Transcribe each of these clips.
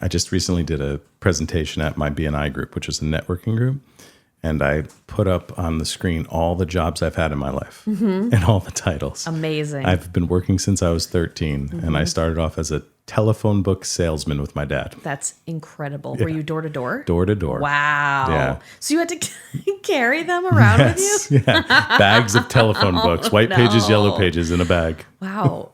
I just recently did a presentation at my BNI group, which is a networking group. And I put up on the screen all the jobs I've had in my life and all the titles. Amazing. I've been working since I was 13, and I started off as a telephone book salesman with my dad. That's incredible. Yeah. Were you door to door? Door to door. Wow. Yeah. So you had to carry them around with you? Yeah. Bags of telephone books, white pages, yellow pages in a bag. Wow.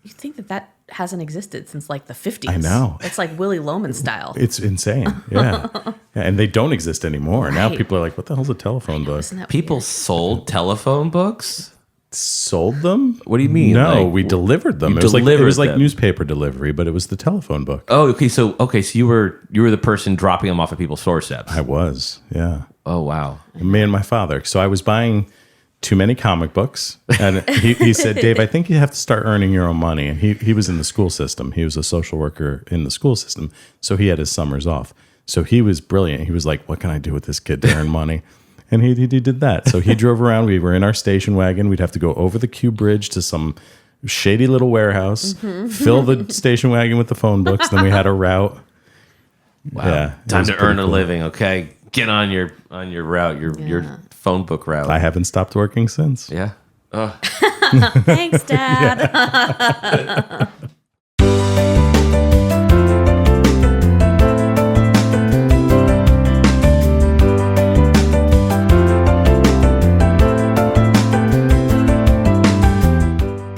You think that hasn't existed since like the 50s. I know. It's like Willy Loman style. It's insane. Yeah. And they don't exist anymore. Now people are like, what the hell's a telephone book? Isn't that People weird? sold telephone books? Sold them? What do you mean? No, Like, we delivered them. you It was delivered like them. newspaper delivery, but it was the telephone book. Oh, okay. So you were the person dropping them off at people's doorsteps. I was, yeah. Oh, wow. Me and my father. So I was buying too many comic books. And he said, Dave, I think you have to start earning your own money. And he was in the school system. He was a social worker in the school system. So he had his summers off. So he was brilliant. He was like, what can I do with this kid to earn money? And he did that. So he drove around. We were in our station wagon. We'd have to go over the Q Bridge to some shady little warehouse, fill the station wagon with the phone books. Then we had a route. Wow. Yeah, it Time was to pretty earn a cool. living. Okay. Get on your route, your phone book route. I haven't stopped working since. Yeah. Oh. Thanks, Dad.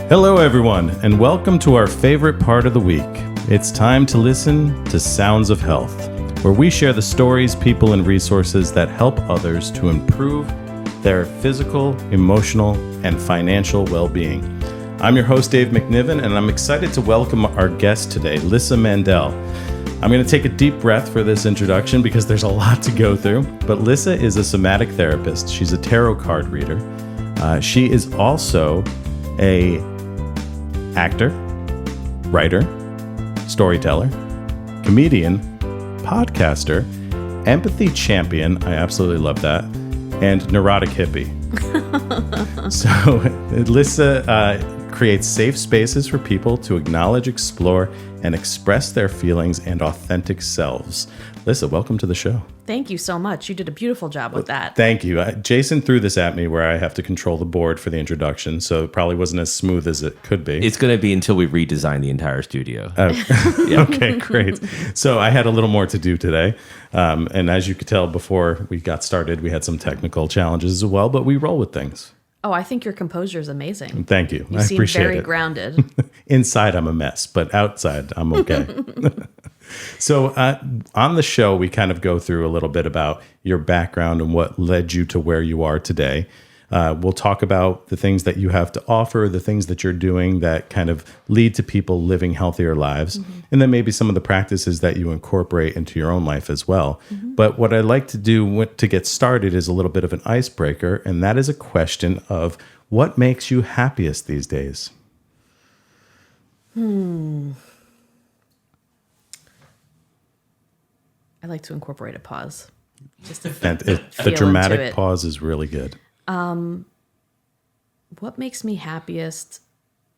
Hello, everyone, and welcome to our favorite part of the week. It's time to listen to Sounds of Health, where we share the stories, people, and resources that help others to improve their physical, emotional, and financial well-being. I'm your host, Dave MacNiven, and I'm excited to welcome our guest today, Lyssa Mandel. I'm going to take a deep breath for this introduction because there's a lot to go through, but Lyssa is a somatic therapist. She's a tarot card reader. She is also a actor, writer, storyteller, comedian, podcaster, empathy champion, I absolutely love that, and neurotic hippie. So Lyssa creates safe spaces for people to acknowledge, explore, and express their feelings and authentic selves. Lyssa, welcome to the show. Thank you so much. You did a beautiful job with that. Thank you. Jason threw this at me where I have to control the board for the introduction, so it probably wasn't as smooth as it could be. It's going to be until we redesign the entire studio. Okay, great. So I had a little more to do today. And as you could tell before we got started, we had some technical challenges as well, but we roll with things. Oh, I think your composure is amazing. Thank you. You I seem appreciate very it. grounded. Inside, I'm a mess, but outside, I'm okay. So on the show, we kind of go through a little bit about your background and what led you to where you are today. We'll talk about the things that you have to offer, the things that you're doing that kind of lead to people living healthier lives, and then maybe some of the practices that you incorporate into your own life as well. But what I'd like to do to get started is a little bit of an icebreaker, and that is a question of what makes you happiest these days? I like to incorporate a pause. Just And feel the into dramatic it. pause is really good. What makes me happiest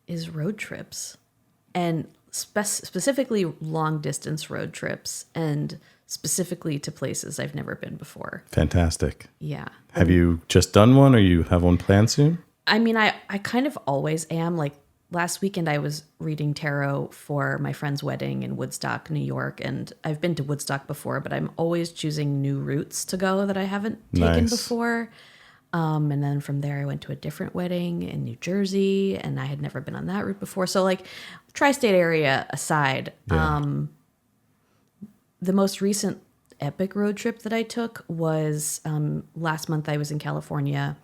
is road trips, and specifically long distance road trips, and specifically to places I've never been before. Fantastic. Yeah. Have you just done one or you have one planned soon? I mean, I kind of always am. Like last weekend, I was reading tarot for my friend's wedding in Woodstock, New York. And I've been to Woodstock before, but I'm always choosing new routes to go that I haven't taken Nice. before. And then from there, I went to a different wedding in New Jersey, and I had never been on that route before. So like tri-state area aside, Yeah. the most recent epic road trip that I took was last month. I was in California,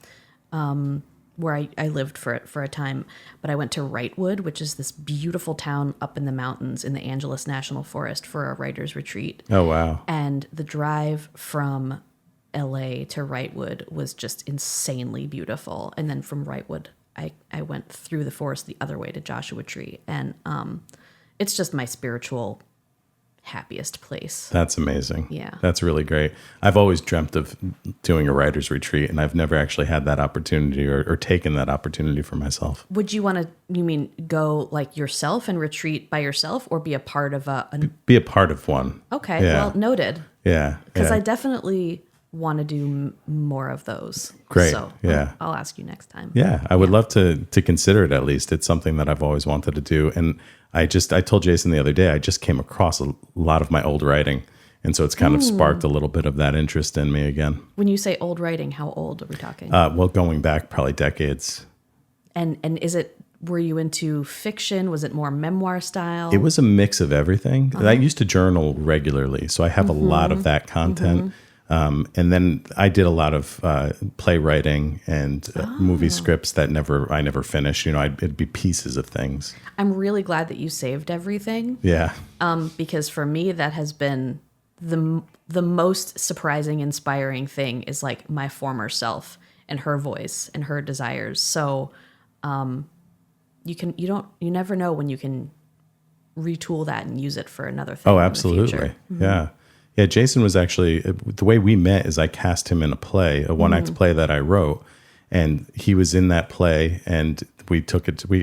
where I lived for a time, but I went to Wrightwood, which is this beautiful town up in the mountains in the Angeles National Forest for a writer's retreat. Oh, wow. And the drive from LA to Wrightwood was just insanely beautiful. And then from Wrightwood, I went through the forest the other way to Joshua Tree. And it's just my spiritual happiest place. That's amazing. Yeah. That's really great. I've always dreamt of doing a writer's retreat, and I've never actually had that opportunity or taken that opportunity for myself. Would you want to, you mean go like yourself and retreat by yourself, or be a part of Be a part of one. Okay, Yeah. well, noted. Yeah. Because yeah. I definitely want to do more of those. Great, So yeah. I'll ask you next time. Yeah, I would love to consider it at least. It's something that I've always wanted to do. And I told Jason the other day, I just came across a lot of my old writing. And so it's kind of sparked a little bit of that interest in me again. When you say old writing, how old are we talking? Well, going back probably decades. And were you into fiction? Was it more memoir style? It was a mix of everything. I used to journal regularly, so I have a lot of that content. And then I did a lot of playwriting and movie scripts that I never finished. It'd be pieces of things. I'm really glad that you saved everything. Yeah. Because for me, that has been the most surprising, inspiring thing is like my former self and her voice and her desires. So you never know when you can retool that and use it for another thing. Oh, in the absolutely. future. Yeah. Yeah. Jason was actually, the way we met is I cast him in a play, a one-act play that I wrote, and he was in that play, and we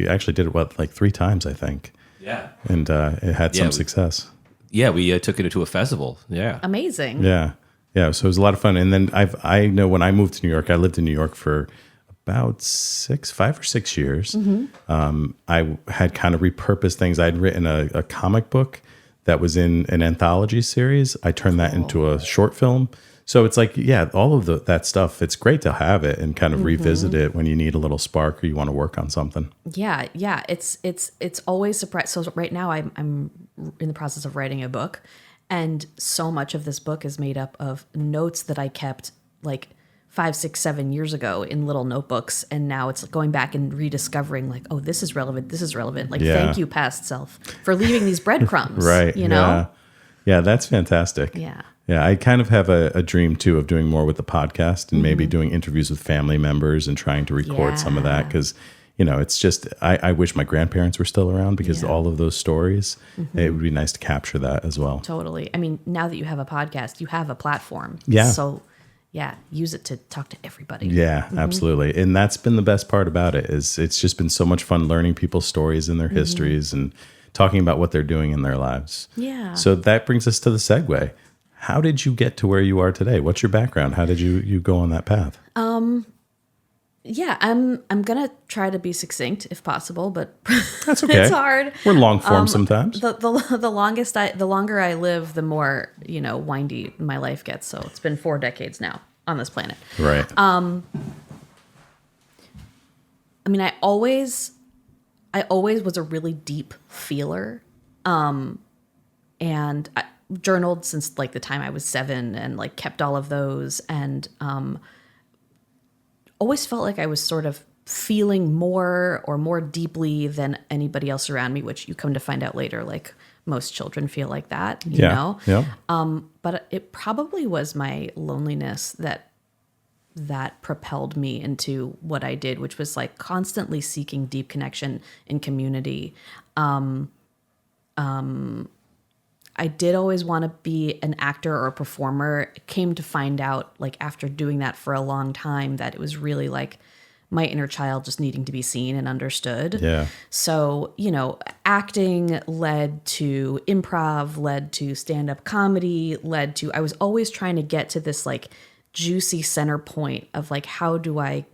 actually did it, like 3 times, I think. Yeah. And it had some success. Yeah, we took it to a festival. Yeah. Amazing. Yeah. Yeah. So it was a lot of fun. And then I know when I moved to New York, I lived in New York for about 5 or 6 years. I had kind of repurposed things. I'd written a comic book that was in an anthology series. I turned that into a short film. So it's like, yeah, all of that stuff, it's great to have it and kind of revisit it when you need a little spark or you want to work on something. Yeah. It's always surprising. So right now I'm in the process of writing a book, and so much of this book is made up of notes that I kept like 5, 6, 7 years ago in little notebooks. And now it's going back and rediscovering like, oh, this is relevant. This is relevant. Like, thank you, past self, for leaving these breadcrumbs. Right. You know? Yeah, that's fantastic. Yeah. Yeah, I kind of have a dream too of doing more with the podcast and maybe doing interviews with family members and trying to record some of that because, it's just, I wish my grandparents were still around because all of those stories, it would be nice to capture that as well. Totally. I mean, now that you have a podcast, you have a platform. Yeah. So yeah, use it to talk to everybody. Yeah, absolutely. And that's been the best part about it is it's just been so much fun learning people's stories and their histories and talking about what they're doing in their lives. Yeah. So that brings us to the segue. How did you get to where you are today? What's your background? How did you go on that path? Yeah, I'm gonna try to be succinct if possible, but That's okay. it's hard. We're long form sometimes. The longer I live, the more windy my life gets. So it's been 4 decades now on this planet. Right. I mean, I always was a really deep feeler, and I journaled since like the time I was 7, and like kept all of those, and always felt like I was sort of feeling more deeply than anybody else around me, which you come to find out later, like most children feel like that, you know? Yeah. But it probably was my loneliness that propelled me into what I did, which was like constantly seeking deep connection in community. I did always want to be an actor or a performer. Came to find out, like after doing that for a long time, that it was really like my inner child just needing to be seen and understood. Yeah. So, acting led to improv, led to stand-up comedy, I was always trying to get to this like juicy center point of like, how do I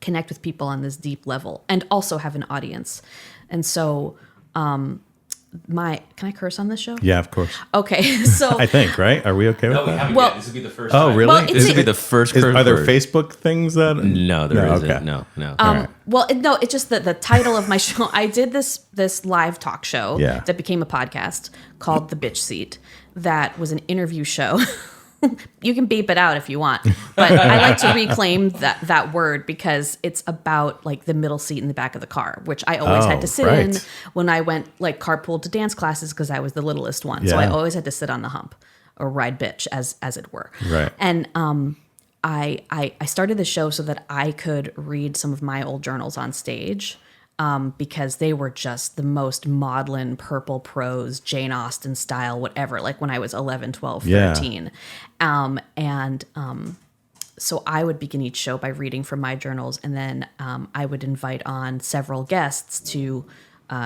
connect with people on this deep level and also have an audience? And so, can I curse on this show? Yeah, of course. Okay, so I think, right? Are we okay with No, we that? haven't Well- yet. This would be the first Oh, time. really? Well, This would be the first curse Are there word. Facebook things that? No, there No, isn't. okay. No. Well, it's just the title of my show. I did this live talk show that became a podcast called The Bitch Seat. That was an interview show. You can beep it out if you want, but I like to reclaim that word because it's about like the middle seat in the back of the car, which I always had to sit in when I went like carpool to dance classes because I was the littlest one. So I always had to sit on the hump or ride bitch as it were. Right. And I started the show so that I could read some of my old journals on stage. because they were just the most maudlin purple prose, Jane Austen style, whatever, like when I was 11, 12, 13. So I would begin each show by reading from my journals, and then I would invite on several guests to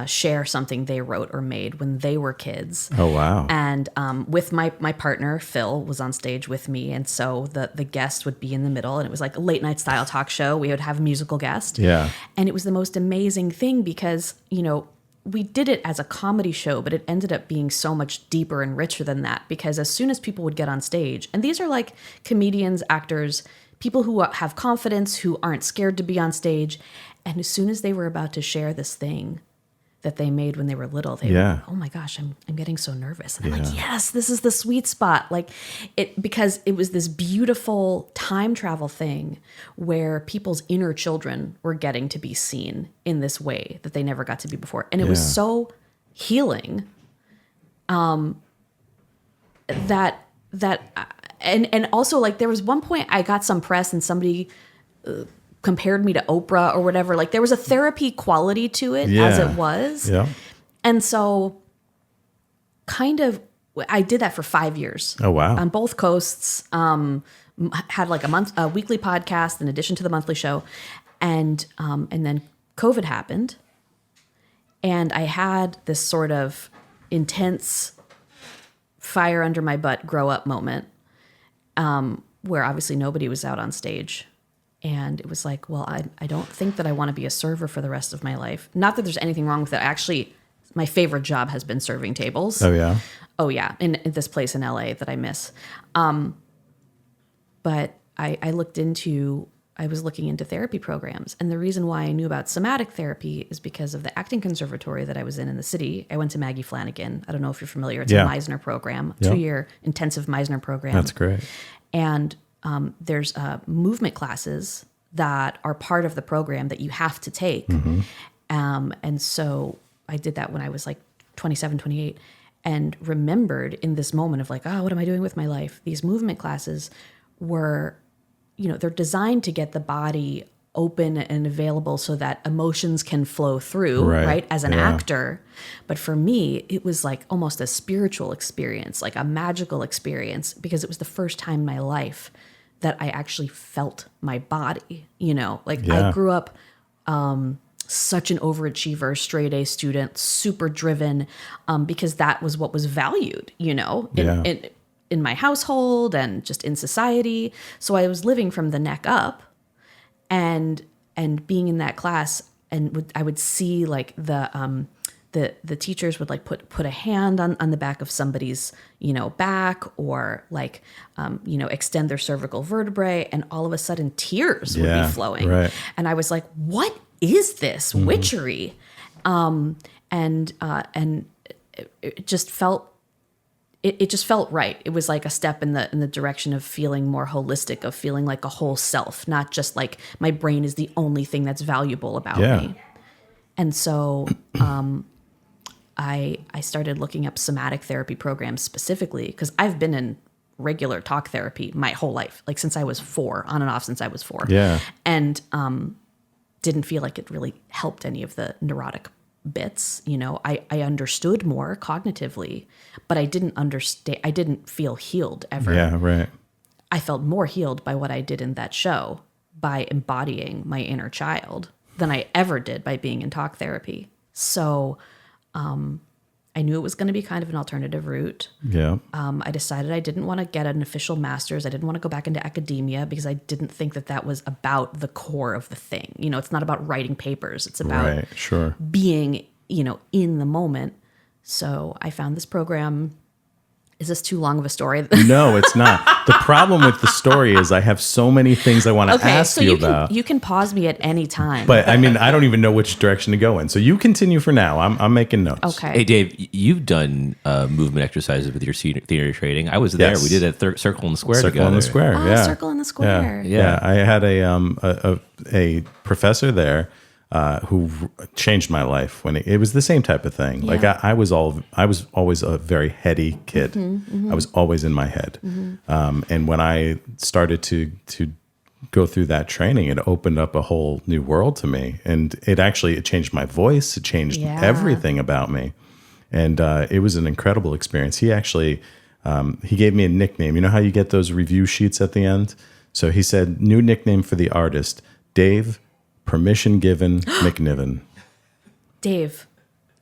share something they wrote or made when they were kids. Oh, wow. And with my partner, Phil, was on stage with me. And so the guest would be in the middle, and it was like a late night style talk show. We would have a musical guest. Yeah. And it was the most amazing thing because, we did it as a comedy show, but it ended up being so much deeper and richer than that, because as soon as people would get on stage, and these are like comedians, actors, people who have confidence, who aren't scared to be on stage. And as soon as they were about to share this thing that they made when they were little, they were, oh my gosh, I'm getting so nervous. And I'm like, yes, this is the sweet spot. Like because it was this beautiful time travel thing where people's inner children were getting to be seen in this way that they never got to be before. And it was so healing, and also, like, there was one point I got some press and somebody compared me to Oprah or whatever. Like, there was a therapy quality to it as it was. Yeah. And so I did that for 5 years. Oh, wow. On both coasts, had like a weekly podcast in addition to the monthly show. And then COVID happened, and I had this sort of intense fire under my butt grow up moment, where obviously nobody was out on stage. And it was like, well, I don't think that I want to be a server for the rest of my life. Not that there's anything wrong with it. Actually, my favorite job has been serving tables. Oh, yeah? Oh, yeah. In this place in LA that I miss. But I was looking into therapy programs. And the reason why I knew about somatic therapy is because of the acting conservatory that I was in the city. I went to Maggie Flanagan. I don't know if you're familiar. It's a Meisner program, 2-year intensive Meisner program. That's great. And there's movement classes that are part of the program that you have to take. Mm-hmm. And so I did that when I was like 27, 28, and remembered in this moment of like, what am I doing with my life? These movement classes were, they're designed to get the body open and available so that emotions can flow through, right? As an actor. But for me, it was like almost a spiritual experience, like a magical experience, because it was the first time in my life that I actually felt my body, I grew up such an overachiever, straight A student, super driven, because that was what was valued, in my household and just in society. So I was living from the neck up, and being in that class, and I would see like the teachers would like put a hand on the back of somebody's, back, or like, extend their cervical vertebrae, and all of a sudden tears would be flowing. Right. And I was like, what is this witchery? And it just felt, it just felt right. It was like a step in the direction of feeling more holistic, of feeling like a whole self, not just like my brain is the only thing that's valuable about me. And so, I started looking up somatic therapy programs specifically because I've been in regular talk therapy my whole life, like since I was 4, on and off since I was 4. Yeah. And didn't feel like it really helped any of the neurotic bits. I understood more cognitively, but I didn't understand. I didn't feel healed ever. Yeah, right. I felt more healed by what I did in that show, by embodying my inner child, than I ever did by being in talk therapy. So I knew it was going to be kind of an alternative route. Yeah. I decided I didn't want to get an official master's. I didn't want to go back into academia because I didn't think that was about the core of the thing. It's not about writing papers. It's about being, in the moment. So I found this program. Is this too long of a story? No, it's not. The problem with the story is I have so many things I want to ask you about. You can pause me at any time. But I mean, I don't even know which direction to go in. So you continue for now. I'm making notes. Okay. Hey, Dave, you've done movement exercises with your theater training. I was there. Yes. We did a circle in the square together. Circle in the square, yeah. Circle in the square. Yeah. I had a professor there who changed my life when it was the same type of thing. Yeah. Like I was always a very heady kid. Mm-hmm, mm-hmm. I was always in my head. Mm-hmm. And when I started to go through that training, it opened up a whole new world to me. And it changed my voice. It changed everything about me. And it was an incredible experience. He actually, he gave me a nickname. You know how you get those review sheets at the end? So he said, new nickname for the artist, Dave, permission given, MacNiven. Dave,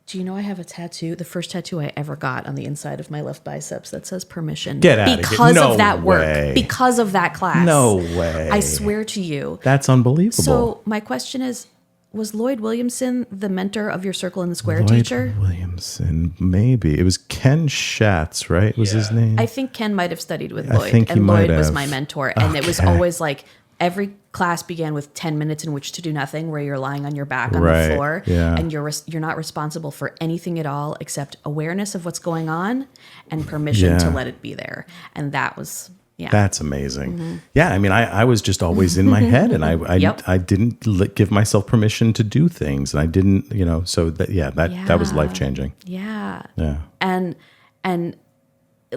do you know I have a tattoo, the first tattoo I ever got on the inside of my left biceps that says permission? Get out of here. Because No of that work. way. Because of that class. No way. I swear to you. That's unbelievable. So my question is, was Lloyd Williamson the mentor of your Circle in the Square Lloyd teacher? Williamson, maybe. It was Ken Schatz, right? Was his name? I think Ken might have studied with I Lloyd, think he and might Lloyd was have. my mentor. And it was always like every class began with 10 minutes in which to do nothing, where you're lying on your back on the floor, and you're not responsible for anything at all except awareness of what's going on and permission to let it be there. And that was. Yeah. That's amazing. Yeah, I mean, I was just always in my head, and I didn't give myself permission to do things, and I didn't, so that was life changing. Yeah. Yeah. And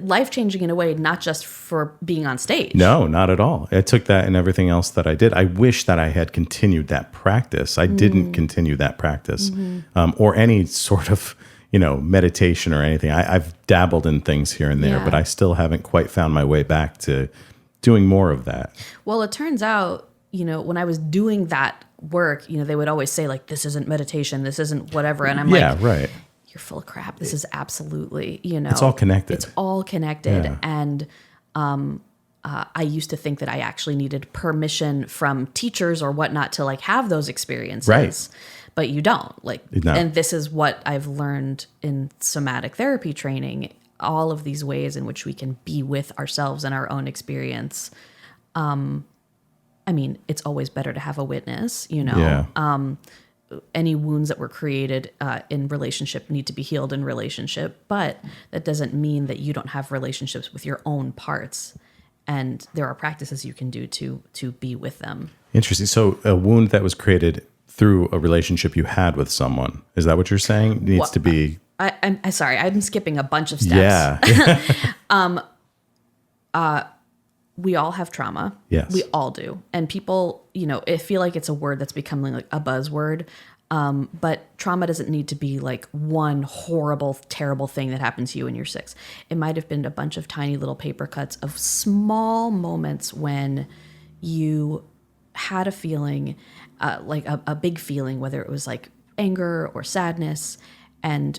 life changing in a way, not just for being on stage. No, not at all. I took that and everything else that I did. I wish that I had continued that practice. I didn't continue that practice, or any sort of meditation or anything. I've dabbled in things here and there, but I still haven't quite found my way back to doing more of that. Well, it turns out, when I was doing that work, they would always say like, this isn't meditation, this isn't whatever. And I'm like, right. You're full of crap. This is absolutely, It's all connected. It's all connected. Yeah. And I used to think that I actually needed permission from teachers or whatnot to like have those experiences. Right. But you don't. And this is what I've learned in somatic therapy training, all of these ways in which we can be with ourselves and our own experience. I mean, it's always better to have a witness, Yeah. Any wounds that were created in relationship need to be healed in relationship, but that doesn't mean that you don't have relationships with your own parts. And there are practices you can do to be with them. Interesting. So a wound that was created through a relationship you had with someone. Is that what you're saying? Needs to be... I'm sorry. I'm skipping a bunch of steps. Yeah. We all have trauma. Yes. We all do. And people, I feel like it's a word that's becoming like a buzzword. But trauma doesn't need to be like one horrible, terrible thing that happened to you when you're 6. It might have been a bunch of tiny little paper cuts of small moments when you had a feeling, like a big feeling, whether it was like anger or sadness, and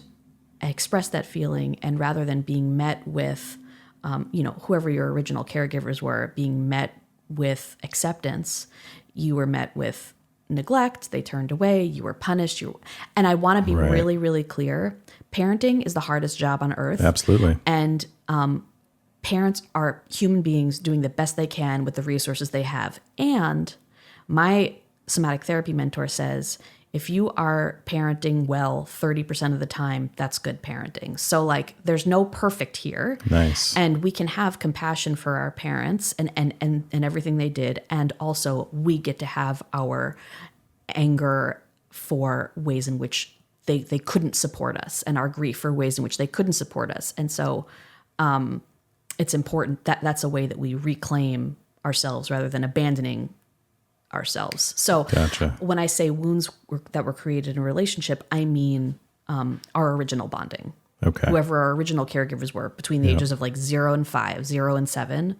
express that feeling. And rather than being met with, whoever your original caregivers were, being met with acceptance, you were met with neglect. They turned away. You were punished. And I want to be really, really clear. Parenting is the hardest job on earth. Absolutely. And parents are human beings doing the best they can with the resources they have. And my somatic therapy mentor says, if you are parenting well 30% of the time, that's good parenting. So like there's no perfect here. Nice. And we can have compassion for our parents and everything they did. And also we get to have our anger for ways in which they couldn't support us, and our grief for ways in which they couldn't support us. And so it's important that that's a way that we reclaim ourselves rather than abandoning ourselves. So Gotcha. When I say wounds that were created in a relationship, I mean our original bonding. Okay. Whoever our original caregivers were between the ages of like 0 and 5, 0 and 7.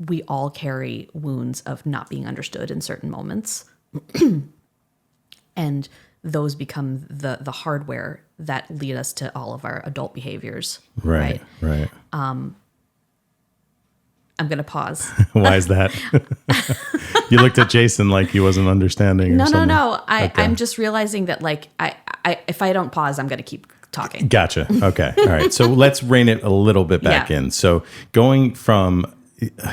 We all carry wounds of not being understood in certain moments. And those become the hardware that lead us to all of our adult behaviors. Right. I'm going to pause. Why is that? You looked at Jason like he wasn't understanding. No. I'm just realizing that like I if I don't pause, I'm going to keep talking. Gotcha. Okay. All right. So let's rein it a little bit back in. So going from,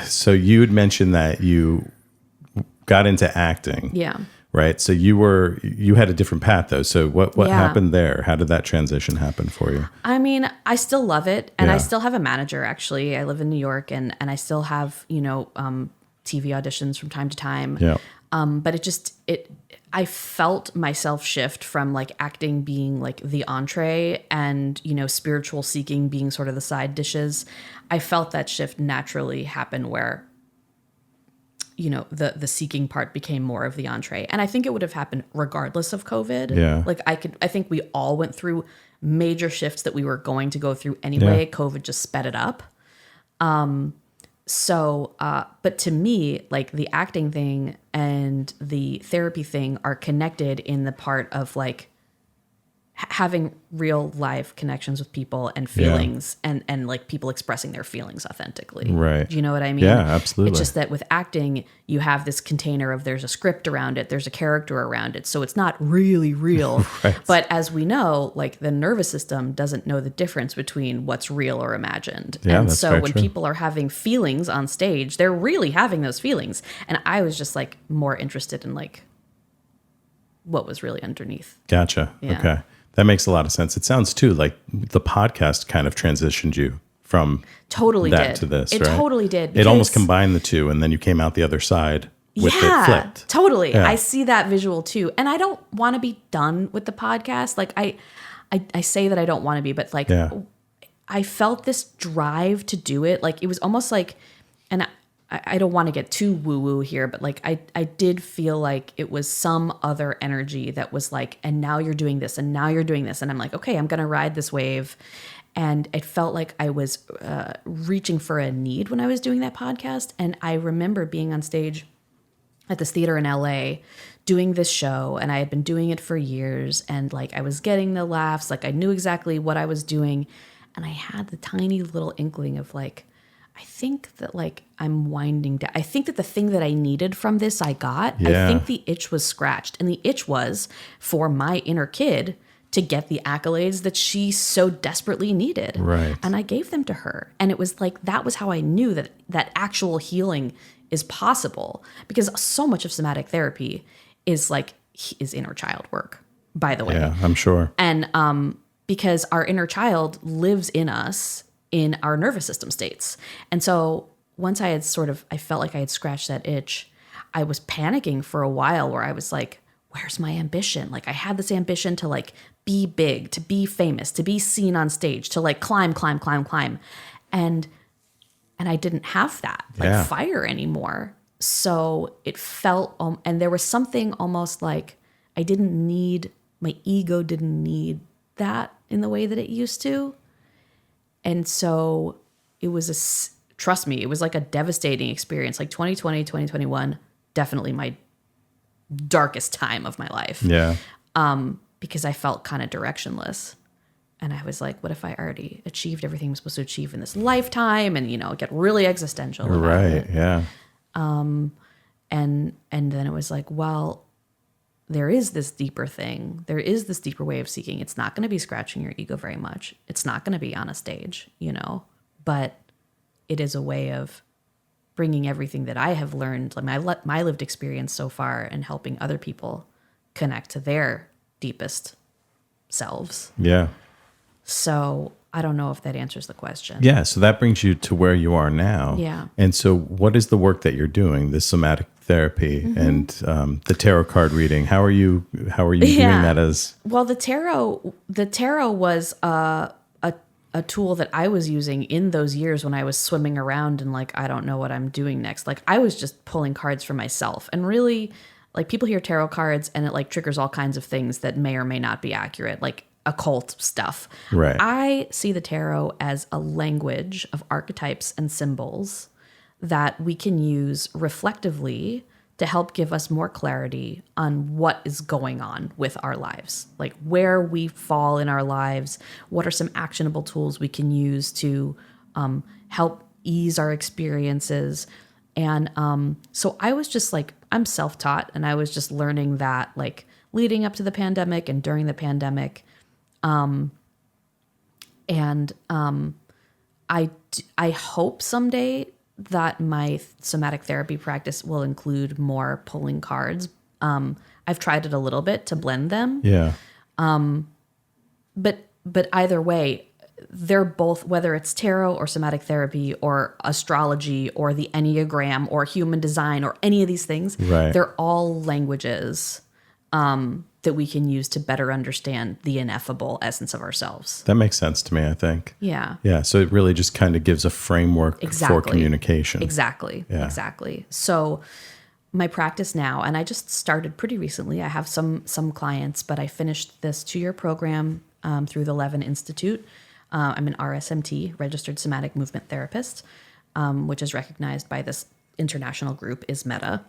so you had mentioned that you got into acting. Yeah. Right. So you had a different path though. So what happened there? How did that transition happen for you? I mean, I still love it. And I still have a manager, actually. I live in New York and I still have, TV auditions from time to time. Yeah. But I felt myself shift from like acting being like the entree and, spiritual seeking being sort of the side dishes. I felt that shift naturally happen where the seeking part became more of the entree. And I think it would have happened regardless of COVID. Yeah. Like I think we all went through major shifts that we were going to go through anyway. Yeah. COVID just sped it up. But to me, like the acting thing and the therapy thing are connected in the part of like having real life connections with people and feelings and like people expressing their feelings authentically. Right. Do you know what I mean? Yeah, absolutely. It's just that with acting, you have this container of there's a script around it, there's a character around it. So it's not really real. Right. But as we know, like the nervous system doesn't know the difference between what's real or imagined. Yeah, and that's so very when true. people are having feelings on stage, they're really having those feelings. And I was just like more interested in like what was really underneath. Gotcha. Yeah. Okay. That makes a lot of sense. It sounds too like the podcast kind of transitioned you from Totally that did. to this, It right? totally did. It almost because- combined the two, and then you came out the other side with it flipped. Totally. Yeah. I see that visual too. And I don't want to be done with the podcast. Like I say that I don't want to be, but like Yeah. I felt this drive to do it. Like it was almost like, and I don't want to get too woo-woo here, but like I did feel like it was some other energy that was like, and now you're doing this, and now you're doing this. And I'm like, okay, I'm going to ride this wave. And it felt like I was reaching for a need when I was doing that podcast. And I remember being on stage at this theater in LA doing this show, and I had been doing it for years, and like I was getting the laughs, like I knew exactly what I was doing, and I had the tiny little inkling of like, I think that like I'm winding down. I think that the thing that I needed from this I got. Yeah. I think the itch was scratched, and the itch was for my inner kid to get the accolades that she so desperately needed. Right. And I gave them to her. And it was like, that was how I knew that actual healing is possible, because so much of somatic therapy is inner child work, by the way. Yeah, I'm sure. And because our inner child lives in us in our nervous system states. And so once I felt like I had scratched that itch, I was panicking for a while where I was like, where's my ambition? Like I had this ambition to like be big, to be famous, to be seen on stage, to like climb. And I didn't have that fire anymore. So it felt, and there was something almost like my ego didn't need that in the way that it used to. And so it was trust me, it was like a devastating experience. Like 2020, 2021, definitely my darkest time of my life. Yeah. Because I felt kind of directionless. And I was like, what if I already achieved everything I'm supposed to achieve in this lifetime? And, get really existential about Right. it. Yeah. And then it was like, well, there is this deeper thing. There is this deeper way of seeking. It's not going to be scratching your ego very much. It's not going to be on a stage, but it is a way of bringing everything that I have learned, like my lived experience so far, and helping other people connect to their deepest selves. Yeah. So I don't know if that answers the question. Yeah. So that brings you to where you are now. Yeah. And so what is the work that you're doing, the somatic therapy and the tarot card reading? How are you doing that as? Well, the tarot was a tool that I was using in those years when I was swimming around and like, I don't know what I'm doing next. Like I was just pulling cards for myself, and really like people hear tarot cards and it like triggers all kinds of things that may or may not be accurate, like occult stuff. Right. I see the tarot as a language of archetypes and symbols that we can use reflectively to help give us more clarity on what is going on with our lives, like where we fall in our lives, what are some actionable tools we can use to help ease our experiences. And so I was just like, I'm self-taught, and I was just learning that like leading up to the pandemic and during the pandemic. I hope someday that my somatic therapy practice will include more pulling cards. I've tried it a little bit to blend them. Yeah. But either way, they're both, whether it's tarot or somatic therapy or astrology or the Enneagram or human design or any of these things, Right. they're all languages that we can use to better understand the ineffable essence of ourselves. That makes sense to me, I think. Yeah. Yeah. So it really just kind of gives a framework for communication. Exactly. Yeah. Exactly. So my practice now, and I just started pretty recently. I have some clients, but I finished this 2-year program through the Levin Institute. I'm an RSMT, Registered Somatic Movement Therapist, which is recognized by this international group, is Meta.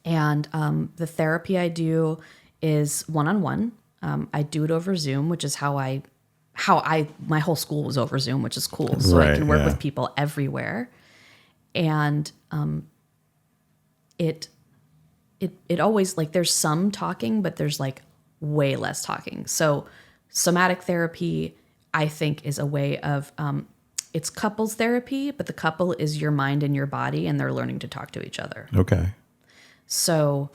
And the therapy I do is one-on-one. I do it over Zoom, which is how my whole school was over Zoom, which is cool. So I can work with people everywhere. And it always, like, there's some talking, but there's like way less talking. So somatic therapy, I think, is a way of, it's couples therapy, but the couple is your mind and your body, and they're learning to talk to each other. Okay. So,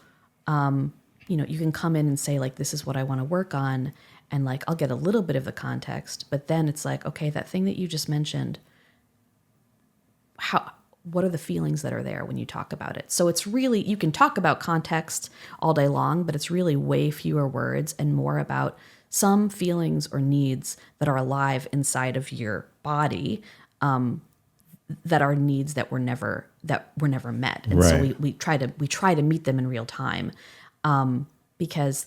you can come in and say, like, this is what I want to work on. And like, I'll get a little bit of the context, but then it's like, okay, that thing that you just mentioned, what are the feelings that are there when you talk about it? So it's really, you can talk about context all day long, but it's really way fewer words and more about some feelings or needs that are alive inside of your body, that are needs that were never met. And so we try to meet them in real time. Because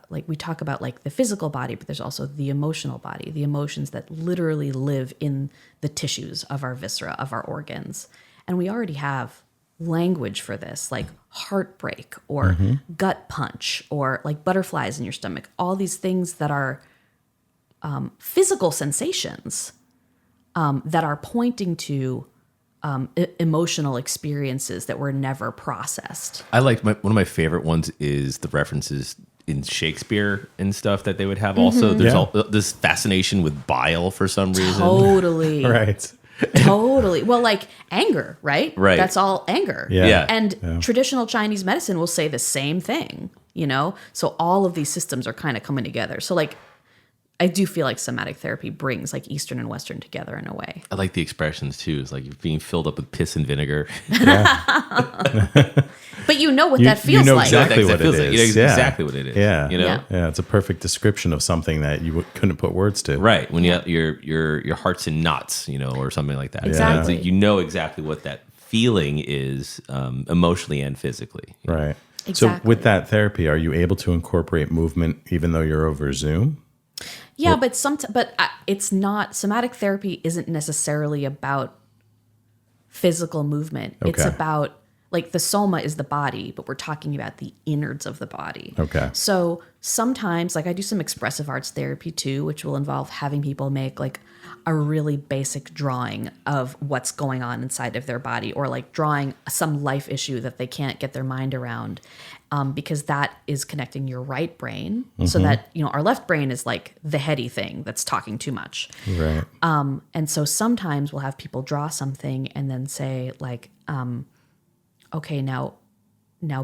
like we talk about like the physical body, but there's also the emotional body, the emotions that literally live in the tissues of our viscera, of our organs. And we already have language for this, like heartbreak or gut punch or like butterflies in your stomach, all these things that are physical sensations that are pointing to emotional experiences that were never processed. I like one of my favorite ones is the references in Shakespeare and stuff that they would have. Also, there's all this fascination with bile for some reason. Totally. Right. Totally. Well, like anger, right? Right. That's all anger. Yeah. And traditional Chinese medicine will say the same thing, So all of these systems are kind of coming together. So like, I do feel like somatic therapy brings like Eastern and Western together in a way. I like the expressions too. It's like being filled up with piss and vinegar. But you know what that feels like. Exactly what it is. You know exactly what it is. Yeah. Yeah. It's a perfect description of something that you couldn't put words to. Right. When your heart's in knots, or something like that. Exactly. You know exactly what that feeling is, emotionally and physically. Right. Exactly. So with that therapy, are you able to incorporate movement even though you're over Zoom? Yeah, but it's not, somatic therapy isn't necessarily about physical movement. Okay. It's about, like, the soma is the body, but we're talking about the innards of the body. Okay. So sometimes, like, I do some expressive arts therapy too, which will involve having people make like a really basic drawing of what's going on inside of their body, or like drawing some life issue that they can't get their mind around. Because that is connecting your right brain, so that, our left brain is like the heady thing that's talking too much. Right. And so sometimes we'll have people draw something and then say like, okay, now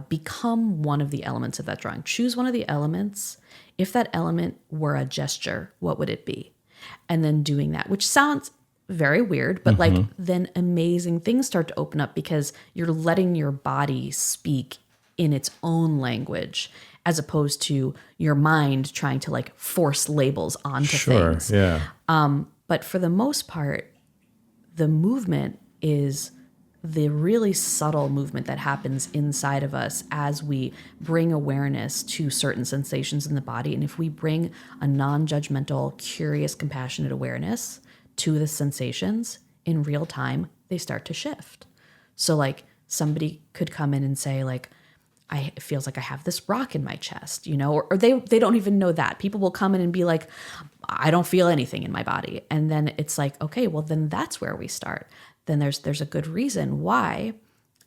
become one of the elements of that drawing. Choose one of the elements. If that element were a gesture, what would it be? And then doing that, which sounds very weird, but like then amazing things start to open up because you're letting your body speak in its own language, as opposed to your mind trying to like force labels onto things. Yeah. But for the most part, the movement is the really subtle movement that happens inside of us as we bring awareness to certain sensations in the body. And if we bring a non-judgmental, curious, compassionate awareness to the sensations in real time, they start to shift. So like somebody could come in and say like, it feels like I have this rock in my chest, or they don't even know that. People will come in and be like, I don't feel anything in my body. And then it's like, okay, well then that's where we start. Then there's a good reason why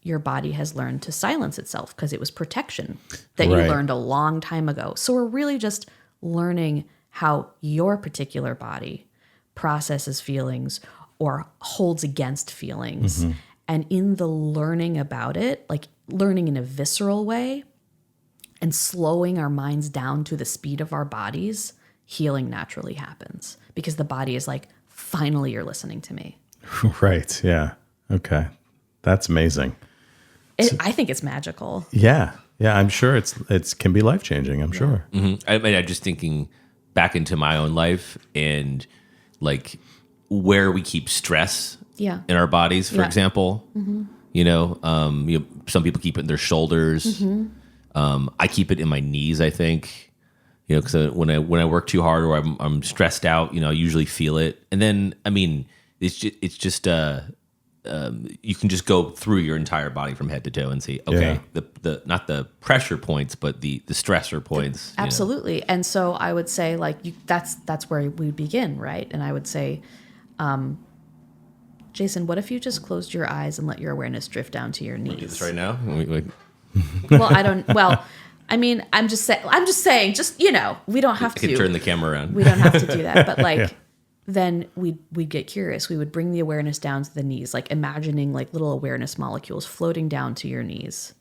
your body has learned to silence itself, because it was protection that you learned a long time ago. So we're really just learning how your particular body processes feelings or holds against feelings. And in the learning about it, like learning in a visceral way and slowing our minds down to the speed of our bodies, healing naturally happens, because the body is like, finally, you're listening to me. Right. Yeah. Okay. That's amazing. I think it's magical. Yeah. Yeah, I'm sure it's can be life-changing, I'm sure. I mean, I'm just thinking back into my own life and like where we keep stress Yeah. in our bodies, for Yeah. example. Some people keep it in their shoulders. I keep it in my knees, I think. Because when I work too hard or I'm stressed out, I usually feel it. And then, I mean, it's just you can just go through your entire body from head to toe and see, okay, the not the pressure points, but the stressor points. Absolutely. And so I would say like that's where we begin, right? And I would say, Jason, what if you just closed your eyes and let your awareness drift down to your knees? Do this right now. Well, I mean, I'm just saying, we don't have I can to turn the camera around. We don't have to do that, but like. Then we'd get curious. We would bring the awareness down to the knees, like imagining like little awareness molecules floating down to your knees.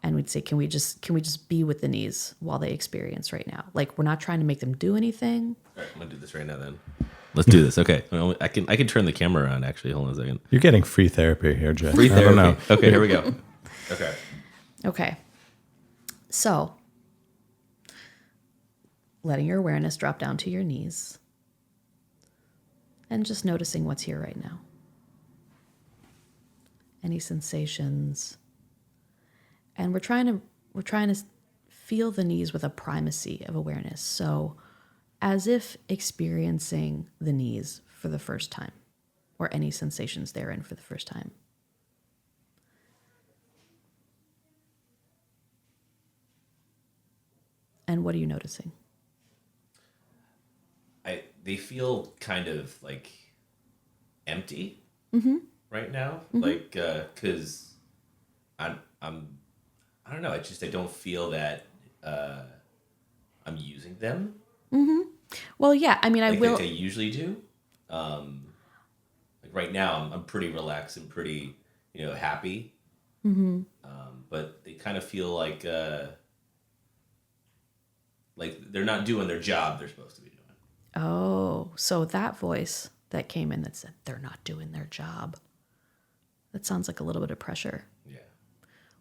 And we'd say, can we just be with the knees while they experience right now? Like we're not trying to make them do anything. All right, I'm gonna do this right now then. Let's do this. Okay. I can turn the camera around actually. Hold on a second. You're getting free therapy here, Jay. Free therapy. I don't know. Okay, here we go. Okay. So letting your awareness drop down to your knees. And just noticing what's here right now. Any sensations. And we're trying to feel the knees with a primacy of awareness. So as if experiencing the knees for the first time, or any sensations therein for the first time. And what are you noticing? They feel kind of like empty right now, like because I don't know. I don't feel that I'm using them. Well, yeah. I mean, Like I usually do. Like right now, I'm pretty relaxed and pretty happy. But they kind of feel like they're not doing their job they're supposed to be doing. Oh, so that voice that came in that said they're not doing their job. That sounds like a little bit of pressure. Yeah.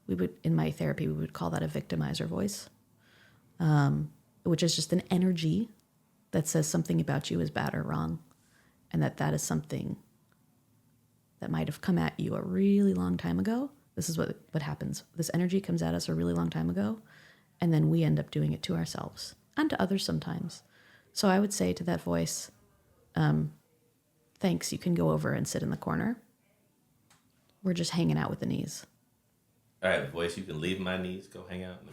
We would, in my therapy, we would call that a victimizer voice, which is just an energy that says something about you is bad or wrong, and that is something that might have come at you a really long time ago. This is what happens. This energy comes at us a really long time ago, and then we end up doing it to ourselves and to others sometimes. So I would say to that voice, thanks, you can go over and sit in the corner. We're just hanging out with the knees. All right, voice, you can leave my knees, go hang out in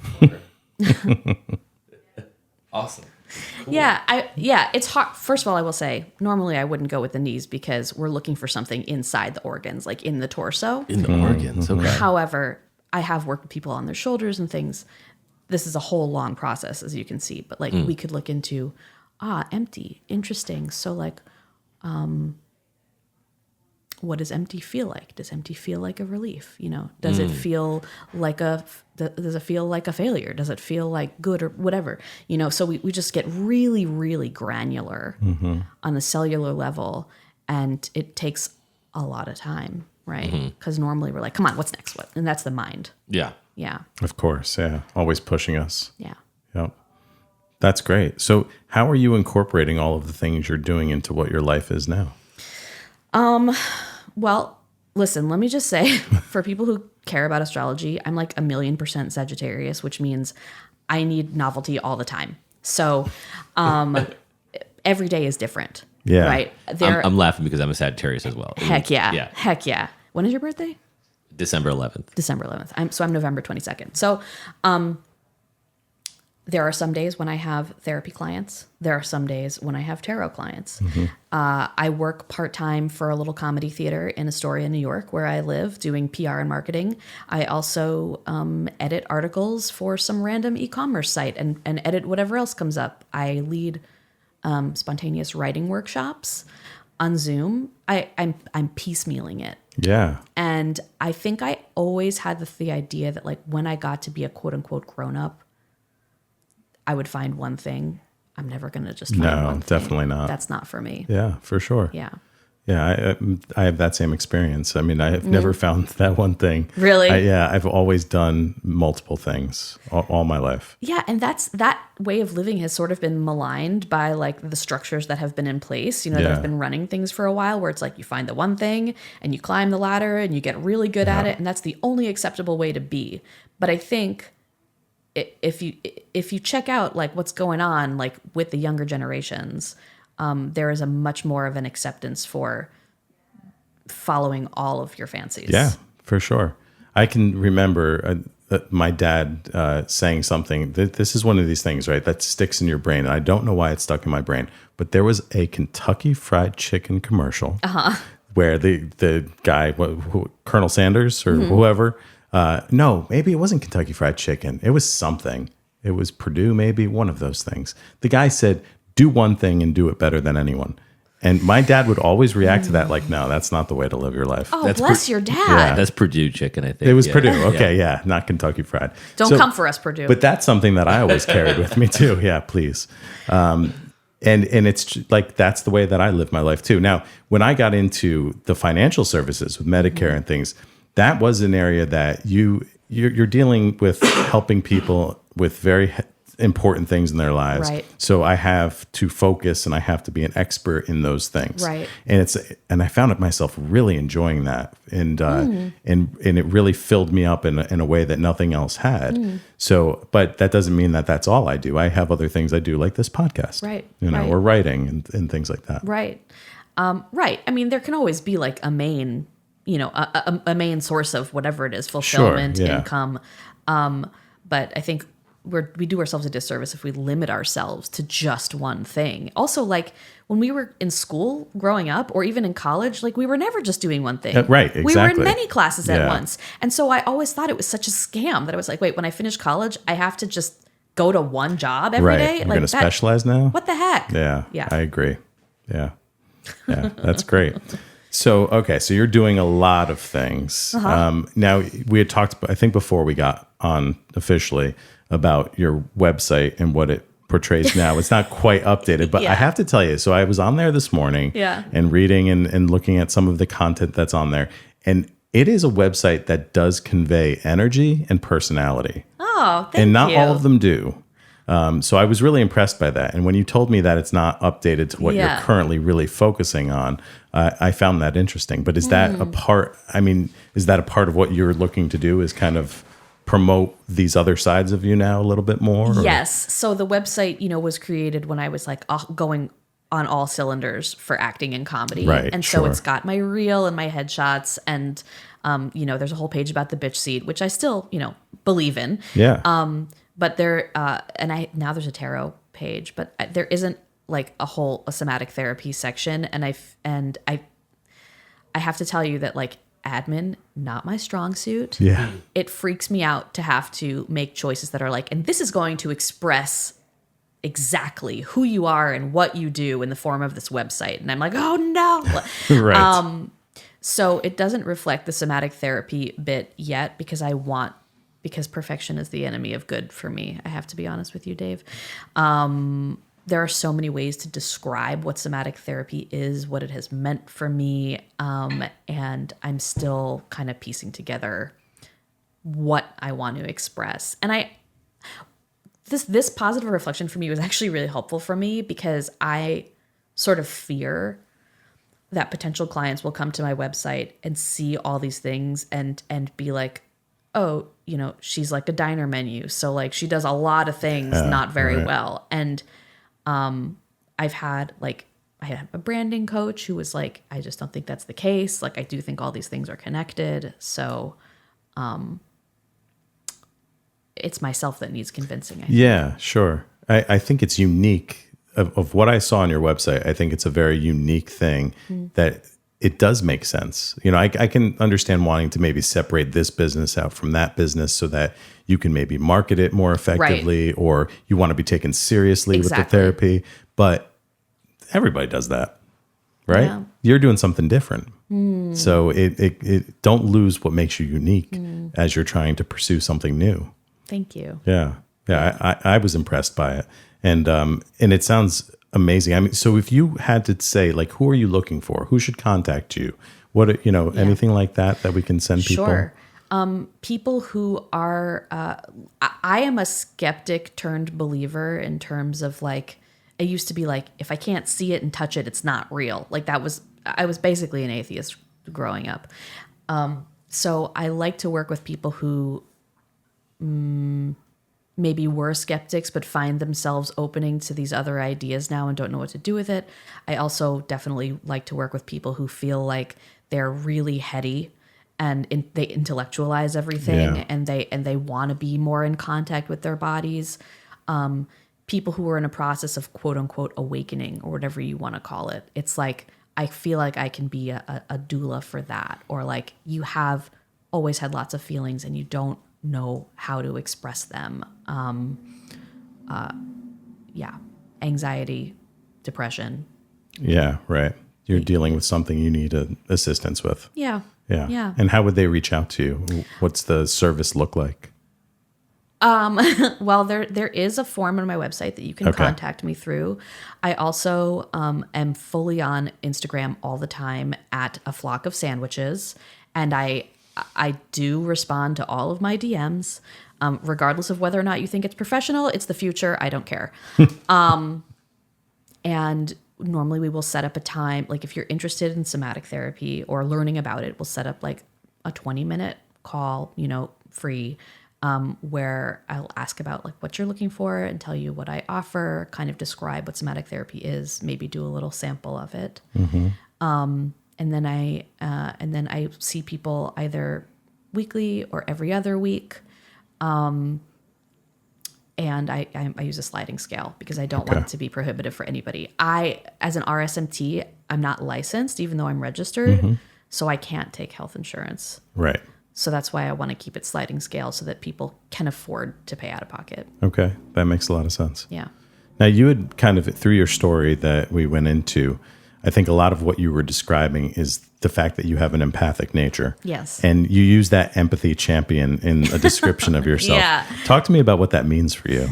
the corner. Awesome. Cool. Yeah, it's hard. First of all, I will say, normally I wouldn't go with the knees because we're looking for something inside the organs, like in the torso. In the organs, okay. However, I have worked with people on their shoulders and things. This is a whole long process, as you can see. But like we could look into, empty, interesting. So like, what does empty feel like? Does empty feel like a relief? Does it feel like does it feel like a failure? Does it feel like good or whatever? So we just get really, really granular on the cellular level, and it takes a lot of time, right? Because normally we're like, come on, what's next? What? And that's the mind. Yeah. Yeah. Of course, yeah. Always pushing us. Yeah. Yep. That's great. So how are you incorporating all of the things you're doing into what your life is now? Well, listen, let me just say, for people who care about astrology, I'm like 1,000,000% Sagittarius, which means I need novelty all the time. So, every day is different. Yeah. Right. I'm laughing because I'm a Sagittarius as well. Heck yeah. Yeah. Heck yeah. When is your birthday? December 11th. December 11th. I'm November 22nd. So, there are some days when I have therapy clients. There are some days when I have tarot clients. I work part-time for a little comedy theater in Astoria, New York, where I live, doing PR and marketing. I also edit articles for some random e-commerce site and edit whatever else comes up. I lead spontaneous writing workshops on Zoom. I'm piecemealing it. Yeah. And I think I always had the idea that like when I got to be a quote-unquote grown-up, I would find one thing. I'm never going to just find one thing. Definitely not. That's not for me. Yeah, for sure. Yeah. I have that same experience. I mean, I have never found that one thing. Really? I've always done multiple things all my life. Yeah, and that way of living has sort of been maligned by like the structures that have been in place, that have been running things for a while, where it's like you find the one thing and you climb the ladder and you get really good at it, and that's the only acceptable way to be. But I think if you check out like what's going on like with the younger generations, there is a much more of an acceptance for following all of your fancies. Yeah, for sure. I can remember my dad saying something. This is one of these things, right, that sticks in your brain. And I don't know why it stuck in my brain, but there was a Kentucky Fried Chicken commercial where the guy, Colonel Sanders or whoever, no, maybe it wasn't Kentucky Fried Chicken. It was something. It was Purdue, maybe, one of those things. The guy said, do one thing and do it better than anyone. And my dad would always react to that like, no, that's not the way to live your life. Oh, bless your dad. Yeah. That's Purdue chicken, I think. It was Purdue. Okay, yeah, not Kentucky Fried. Don't come for us, Purdue. But that's something that I always carried with me too. Yeah, please. And it's like, that's the way that I live my life too. Now, when I got into the financial services with Medicare and things, that was an area that you're dealing with helping people with very important things in their lives. Right. So I have to focus and I have to be an expert in those things. Right. And I found myself really enjoying that. And it really filled me up in a way that nothing else had. So, but that doesn't mean that that's all I do. I have other things I do, like this podcast. Right. Or writing and things like that. Right. Right. I mean, there can always be like a main, a main source of whatever it is, fulfillment, income. But I think we do ourselves a disservice if we limit ourselves to just one thing. Also, like when we were in school growing up, or even in college, like we were never just doing one thing. Right, exactly. We were in many classes at once. And so I always thought it was such a scam that I was like, wait, when I finish college, I have to just go to one job every day? You're going to specialize now? What the heck? Yeah, I agree. Yeah, that's great. So, okay, so you're doing a lot of things. Now, we had talked, I think before we got on officially, about your website and what it portrays now. It's not quite updated, but I have to tell you, so I was on there this morning and reading and looking at some of the content that's on there. And it is a website that does convey energy and personality. Oh, thank you. And not all of them do. So I was really impressed by that. And when you told me that it's not updated to what you're currently really focusing on, I found that interesting. But is that a part, is that a part of what you're looking to do, is kind of promote these other sides of you now a little bit more? Or? Yes. So the website, was created when I was like going on all cylinders for acting and comedy. Right. And so it's got my reel and my headshots, and, there's a whole page about the bitch seed, which I still, believe in. Yeah. But there, now there's a tarot page, but there isn't like a somatic therapy section. And I have to tell you that like admin, not my strong suit. Yeah. It freaks me out to have to make choices that are like, and this is going to express exactly who you are and what you do in the form of this website. And I'm like, oh no. Right. So it doesn't reflect the somatic therapy bit yet, because because perfection is the enemy of good for me. I have to be honest with you, Dave. There are so many ways to describe what somatic therapy is, what it has meant for me, and I'm still kind of piecing together what I want to express. And this positive reflection for me was actually really helpful for me, because I sort of fear that potential clients will come to my website and see all these things and be like, oh, she's like a diner menu, so like she does a lot of things not very well. And I had a branding coach who was like, I just don't think that's the case. Like, I do think all these things are connected. So, it's myself that needs convincing. I think. Yeah, sure. I think it's unique of what I saw on your website. I think it's a very unique thing that it does make sense. I can understand wanting to maybe separate this business out from that business so that you can maybe market it more effectively, or you want to be taken seriously with the therapy. But everybody does that, right? Yeah. You're doing something different. So it don't lose what makes you unique as you're trying to pursue something new. Thank you. Yeah. I was impressed by it. And it sounds amazing. I mean, so if you had to say, like, who are you looking for? Who should contact you? What, anything like that we can send people? Sure. People who are, I am a skeptic turned believer in terms of like, it used to be like, if I can't see it and touch it, it's not real. Like I was basically an atheist growing up. So I like to work with people who maybe were skeptics, but find themselves opening to these other ideas now and don't know what to do with it. I also definitely like to work with people who feel like they're really heady and they intellectualize everything, and they want to be more in contact with their bodies. People who are in a process of quote unquote awakening or whatever you want to call it. It's like, I feel like I can be a doula for that. Or like, you have always had lots of feelings and you don't know how to express them. Anxiety, depression. Yeah, right. You're dealing with something you need assistance with. Yeah. Yeah. And how would they reach out to you? What's the service look like? Well, there is a form on my website that you can contact me through. I also am fully on Instagram all the time at A Flock of Sandwiches, and I do respond to all of my DMs, regardless of whether or not you think it's professional. It's the future. I don't care. And normally we will set up a time, like if you're interested in somatic therapy or learning about it, we'll set up like a 20-minute call, free, where I'll ask about like what you're looking for and tell you what I offer, kind of describe what somatic therapy is, maybe do a little sample of it. Mm-hmm. And then I see people either weekly or every other week. And I use a sliding scale because I don't want it to be prohibitive for anybody. As an RSMT, I'm not licensed, even though I'm registered, so I can't take health insurance. Right. So that's why I want to keep it sliding scale so that people can afford to pay out of pocket. Okay. That makes a lot of sense. Yeah. Now, you had kind of, through your story that we went into, I think a lot of what you were describing is the fact that you have an empathic nature. Yes. And you use that empathy champion in a description of yourself. Yeah. Talk to me about what that means for you.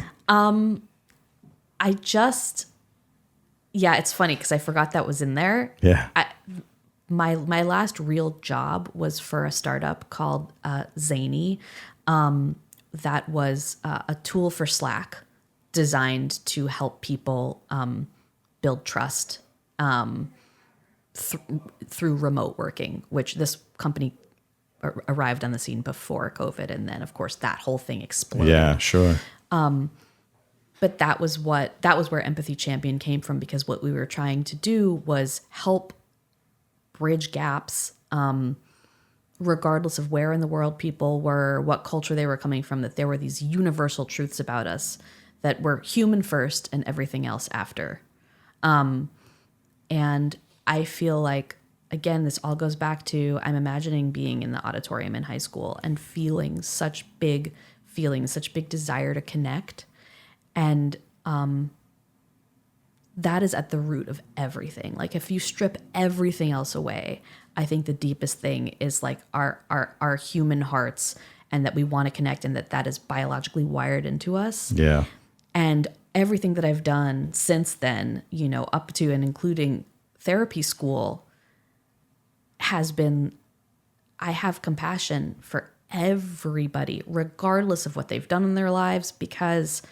It's funny because I forgot that was in there. Yeah. My last real job was for a startup called Zany. That was a tool for Slack designed to help people build trust through remote working, which this company arrived on the scene before COVID. And then, of course, that whole thing exploded. Yeah, sure. But that was where Empathy Champion came from, because what we were trying to do was help bridge gaps, regardless of where in the world people were, what culture they were coming from, that there were these universal truths about us that were human first and everything else after. And I feel like, again, this all goes back to, I'm imagining being in the auditorium in high school and feeling such big feelings, such big desire to connect. And that is at the root of everything. Like, if you strip everything else away, I think the deepest thing is like our human hearts, and that we want to connect, and that is biologically wired into us. Yeah. And everything that I've done since then, up to and including therapy school, has been, I have compassion for everybody, regardless of what they've done in their lives, because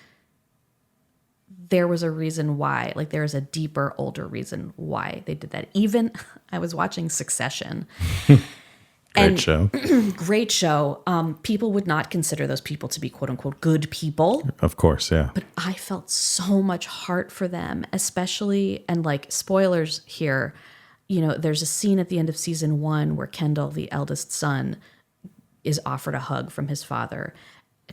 there was a reason why, like there is a deeper, older reason why they did that. Even I was watching Succession. Great show. Great show. People would not consider those people to be quote unquote good people. Of course, yeah. But I felt so much heart for them, especially, and like spoilers here, there's a scene at the end of season 1 where Kendall, the eldest son, is offered a hug from his father.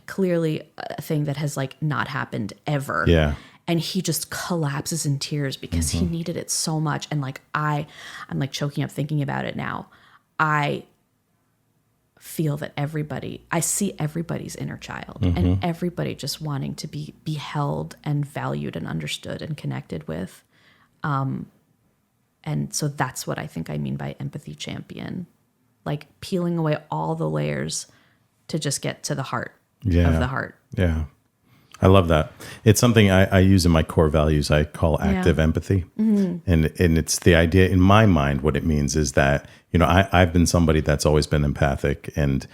Clearly a thing that has like not happened ever. Yeah. And he just collapses in tears because he needed it so much. And like, I'm like choking up thinking about it now. I feel that I see everybody's inner child, and everybody just wanting to be held and valued and understood and connected with. And so that's what I think I mean by empathy champion, like peeling away all the layers to just get to the heart of the heart. Yeah. I love that. It's something I use in my core values. I call active empathy. And it's the idea in my mind, what it means is that, I've been somebody that's always been empathic, and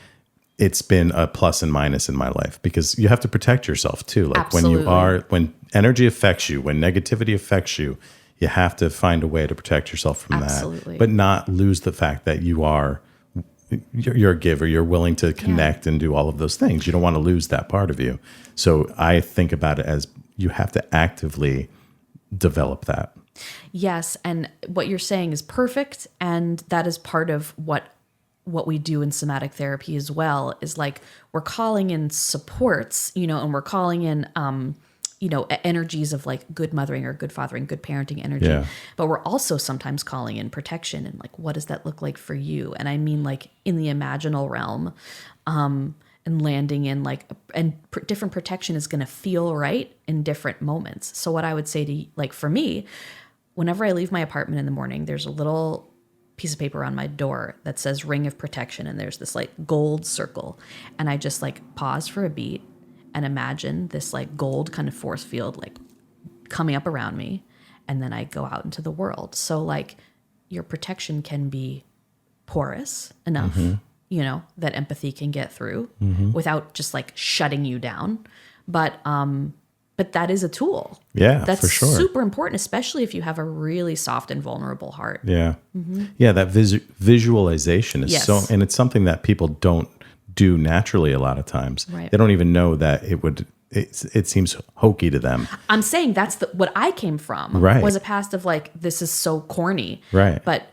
it's been a plus and minus in my life because you have to protect yourself too. Like Absolutely. when energy affects you, when negativity affects you, you have to find a way to protect yourself from Absolutely. that, but not lose the fact that you're a giver. You're willing to connect and do all of those things. You don't want to lose that part of you. So I think about it as you have to actively develop that. Yes, and what you're saying is perfect, and that is part of what we do in somatic therapy as well, is like we're calling in supports, and we're calling in energies of like good mothering or good fathering, good parenting energy. Yeah. But we're also sometimes calling in protection, and like, what does that look like for you? And I mean, like in the imaginal realm, and landing in like, different protection is going to feel right in different moments. So what I would say to, like, for me, whenever I leave my apartment in the morning, there's a little piece of paper on my door that says ring of protection. And there's this like gold circle. And I just like pause for a beat and imagine this like gold kind of force field, like coming up around me. And then I go out into the world. So like your protection can be porous enough, that empathy can get through without just like shutting you down. But that is a tool. Yeah, that's for sure. super important, especially if you have a really soft and vulnerable heart. Yeah. Yeah. That visualization is Yes. and it's something that people don't do naturally a lot of times. Right. They don't even know that it seems hokey to them. I'm saying that's what I came from. Right. Was a past of like, this is so corny. Right. But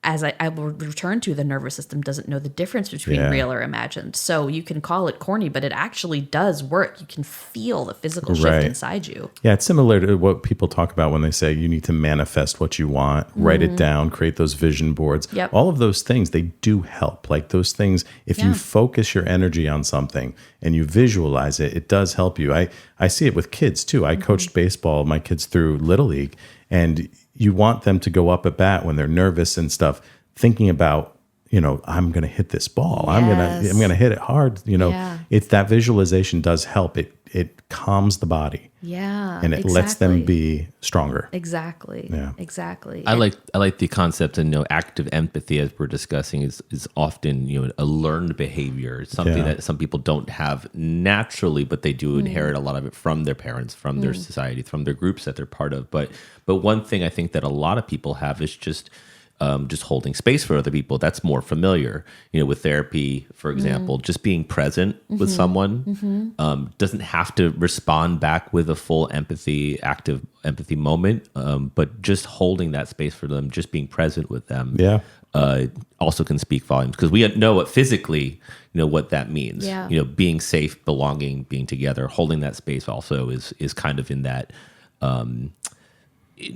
as I will return to, the nervous system doesn't know the difference between Yeah. real or imagined. So you can call it corny, but it actually does work. You can feel the physical shift Right. inside you. Yeah, it's similar to what people talk about when they say you need to manifest what you want, write it down, create those vision boards. Yep. All of those things, they do help. Like those things, if you focus your energy on something and you visualize it, it does help you. I see it with kids too. I coached baseball, my kids through Little League, and you want them to go up at bat when they're nervous and stuff, thinking about, I'm going to hit this ball. Yes. I'm going to hit it hard. Yeah. It's that visualization does help. It calms the body. Yeah. And it lets them be stronger. Exactly. Yeah. Exactly. I like the concept, and active empathy, as we're discussing, is often a learned behavior. It's something that some people don't have naturally, but they do inherit a lot of it from their parents, from their society, from their groups that they're part of. But one thing I think that a lot of people have is just holding space for other people. That's more familiar, with therapy, for example. Just being present with someone doesn't have to respond back with a full active empathy moment, but just holding that space for them, just being present with them, also can speak volumes, because we know what physically, what that means. Yeah. Being safe, belonging, being together, holding that space also is kind of in that.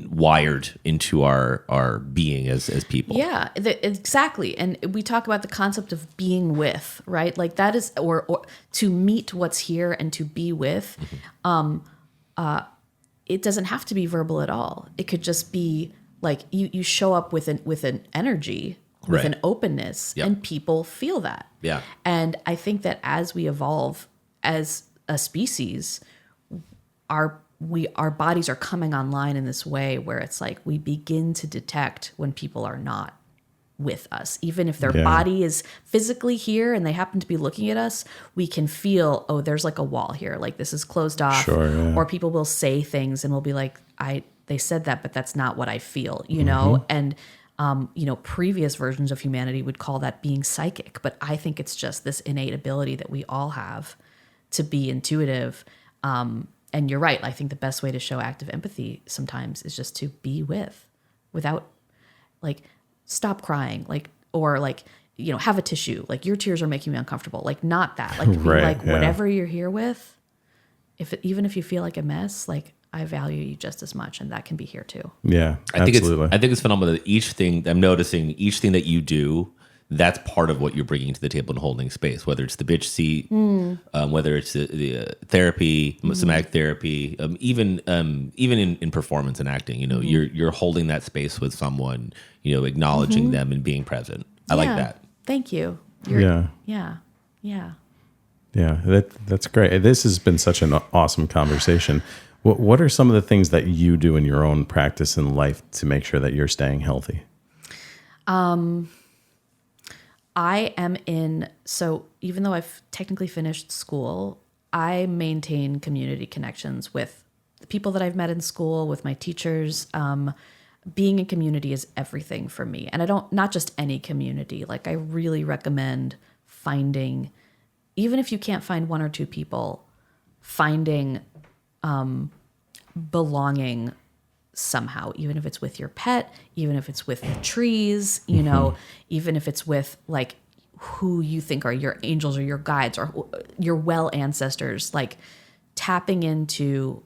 Wired into our being as people. Yeah, exactly. And we talk about the concept of being with, right? Like that is, or to meet what's here and to be with. It doesn't have to be verbal at all. It could just be like you show up with an energy, with an openness, and people feel that. Yeah. And I think that as we evolve as a species, our bodies are coming online in this way where it's like we begin to detect when people are not with us. Even if their body is physically here and they happen to be looking at us, we can feel, oh, there's like a wall here, like this is closed off. Sure, yeah. Or people will say things and we'll be like, they said that, but that's not what I feel, know? And previous versions of humanity would call that being psychic, but I think it's just this innate ability that we all have to be intuitive. And you're right. I think the best way to show active empathy sometimes is just to be without like stop crying, like, or like, have a tissue, like your tears are making me uncomfortable. Like not that, like, be like whatever you're here with, even if you feel like a mess, like I value you just as much. And that can be here too. Yeah, I absolutely. think it's phenomenal that each thing that you do, that's part of what you're bringing to the table and holding space, whether it's the bitch seat, whether it's the therapy, somatic therapy, even in performance and acting, you're holding that space with someone, acknowledging them and being present. I like that. Thank you. Yeah. Yeah. Yeah, that's great. This has been such an awesome conversation. What are some of the things that you do in your own practice in life to make sure that you're staying healthy? So even though I've technically finished school, I maintain community connections with the people that I've met in school, with my teachers. Being in community is everything for me. And not just any community. Like I really recommend finding, even if you can't find one or two people, finding belonging somehow, even if it's with your pet, even if it's with the trees, you know, even if it's with like who you think are your angels or your guides or your well ancestors, like tapping into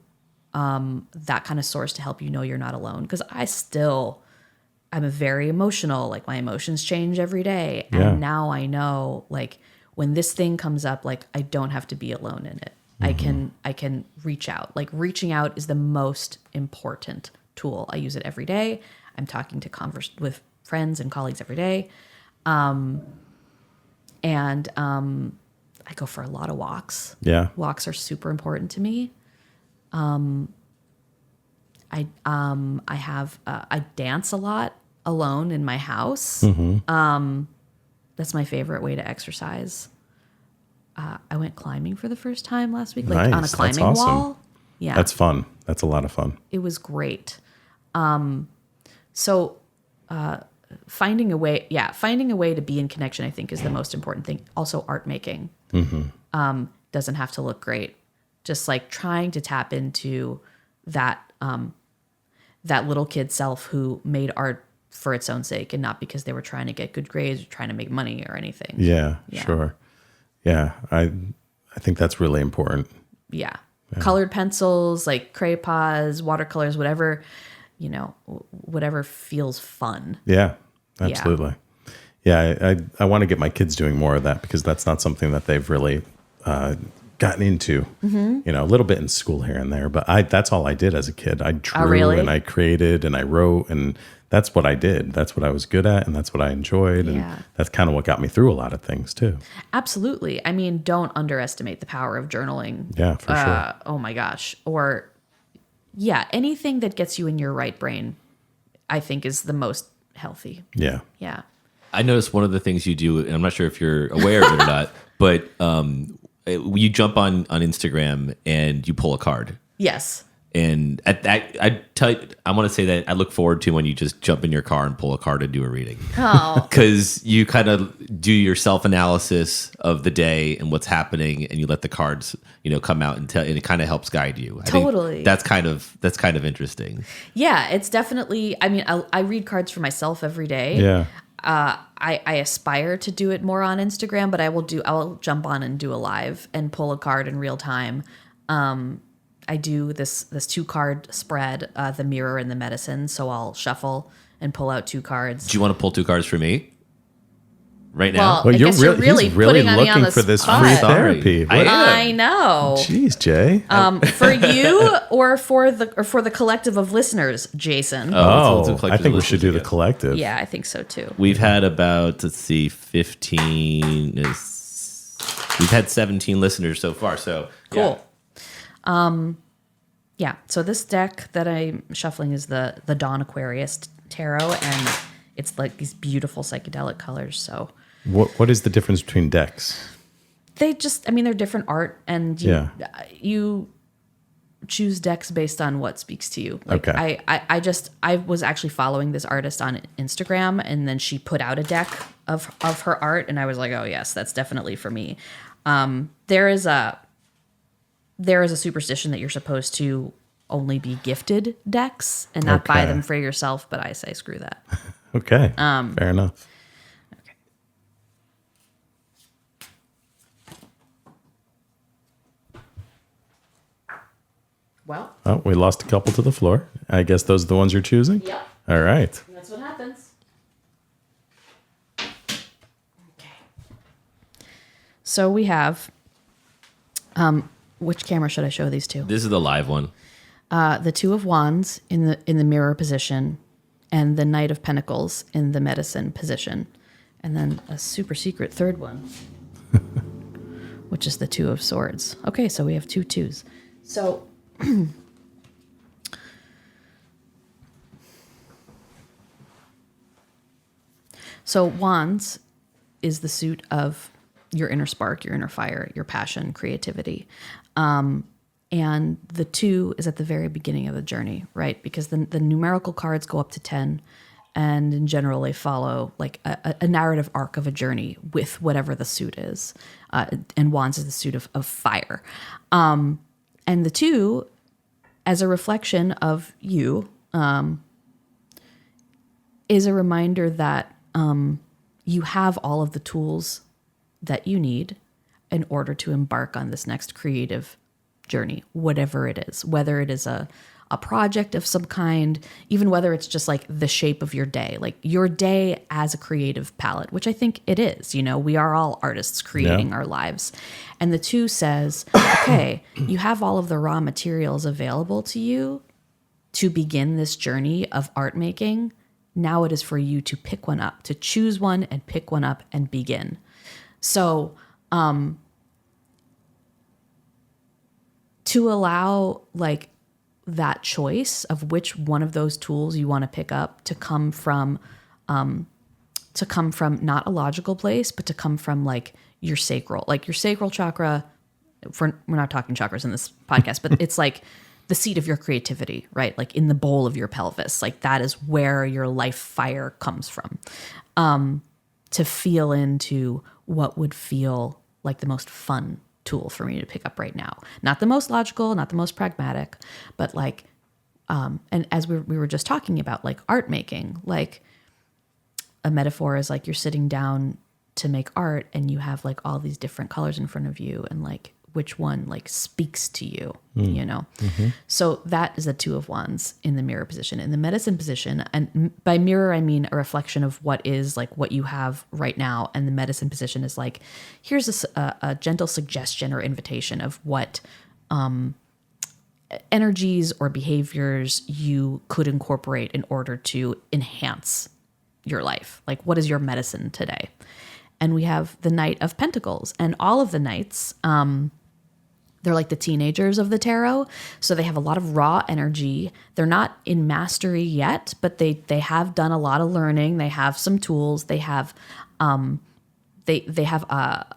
that kind of source to help you know you're not alone. Because I'm a very emotional, like my emotions change every day. And now I know like when this thing comes up, like I don't have to be alone in it. I can reach out. Like reaching out is the most important tool. I use it every day. I'm talking to with friends and colleagues every day. I go for a lot of walks. Yeah. Walks are super important to me. I dance a lot alone in my house. That's my favorite way to exercise. I went climbing for the first time last week, like on a climbing wall. Yeah. That's fun. That's a lot of fun. It was great. So finding a way to be in connection, I think, is the most important thing. Also art making. Doesn't have to look great. Just like trying to tap into that little kid self who made art for its own sake and not because they were trying to get good grades or trying to make money or anything. Yeah. Sure. Yeah, I think that's really important. Yeah. Colored pencils, like crayons, watercolors, whatever, you know, whatever feels fun. Yeah, absolutely. Yeah, I want to get my kids doing more of that because that's not something that they've really gotten into. You know, a little bit in school here and there, but that's all I did as a kid. I drew and I created and I wrote, and that's what I did. That's what I was good at, and that's what I enjoyed, and that's kind of what got me through a lot of things too. Absolutely. I mean, don't underestimate the power of journaling. Yeah, for sure. Oh my gosh. Or anything that gets you in your right brain, I think is the most healthy. Yeah. Yeah. I noticed one of the things you do, and I'm not sure if you're aware of it or not, but you jump on Instagram and you pull a card. Yes. And at that, I want to say that I look forward to when you just jump in your car and pull a card and do a reading. Oh. Because you kind of do your self-analysis of the day and what's happening, and you let the cards, come out and it kind of helps guide you. Totally. That's kind of interesting. Yeah, it's definitely. I mean, I read cards for myself every day. Yeah. I aspire to do it more on Instagram, but I'll jump on and do a live and pull a card in real time. I do this 2-card spread, the mirror and the medicine. So I'll shuffle and pull out 2 cards. Do you want to pull 2 cards for me right now? Well, I guess you're really he's really putting me on looking the for this spot. free therapy. I know. Jeez, Jay. For you or for the collective of listeners, Jason? Oh, I think we should do the collective. Yeah, I think so too. We've had about 15. We've had 17 listeners so far. So cool. Yeah. So this deck that I'm shuffling is the Dawn Aquarius Tarot, and it's like these beautiful psychedelic colors. So what is the difference between decks? They're different art, and you choose decks based on what speaks to you. Like okay. I was actually following this artist on Instagram, and then she put out a deck of her art, and I was like, oh yes, that's definitely for me. There is a superstition that you're supposed to only be gifted decks and not buy them for yourself, but I say screw that. Okay. Fair enough. Okay. Well. Oh, we lost a couple to the floor. I guess those are the ones you're choosing? Yep. All right. That's what happens. Okay. So we have... which camera should I show these to? This is the live one. The 2 of Wands in the mirror position, and the Knight of Pentacles in the medicine position, and then a super secret third one, which is the Two of Swords. Okay, so we have 2 twos. So so Wands is the suit of your inner spark, your inner fire, your passion, creativity. And the 2 is at the very beginning of the journey, right? Because the numerical cards go up to 10, and in general, they follow like a narrative arc of a journey with whatever the suit is. And Wands is the suit of fire. And the 2, as a reflection of you, is a reminder that you have all of the tools that you need in order to embark on this next creative journey, whatever it is, whether it is a project of some kind, even whether it's just like the shape of your day, like your day as a creative palette, which I think it is. You know, we are all artists creating our lives. And the 2 says, okay, you have all of the raw materials available to you to begin this journey of art making. Now it is for you to pick one up, to choose one and pick one up and begin. So, to allow like that choice of which one of those tools you want to pick up to come from not a logical place, but to come from like your sacral chakra. We're not talking chakras in this podcast, but it's like the seat of your creativity, right? Like in the bowl of your pelvis, like that is where your life fire comes from. To feel into what would feel like the most fun tool for me to pick up right now. Not the most logical, not the most pragmatic, but like, and as we were just talking about, like art making, like a metaphor is like you're sitting down to make art and you have like all these different colors in front of you and like which one like speaks to you, you know? Mm-hmm. So that is a 2 of Wands in the mirror position. In the medicine position, and by mirror, I mean a reflection of what is like what you have right now. And the medicine position is like, here's a gentle suggestion or invitation of what energies or behaviors you could incorporate in order to enhance your life. Like, what is your medicine today? And we have the Knight of Pentacles, and all of the knights, they're like the teenagers of the tarot. So they have a lot of raw energy. They're not in mastery yet, but they have done a lot of learning. They have some tools. They have they have an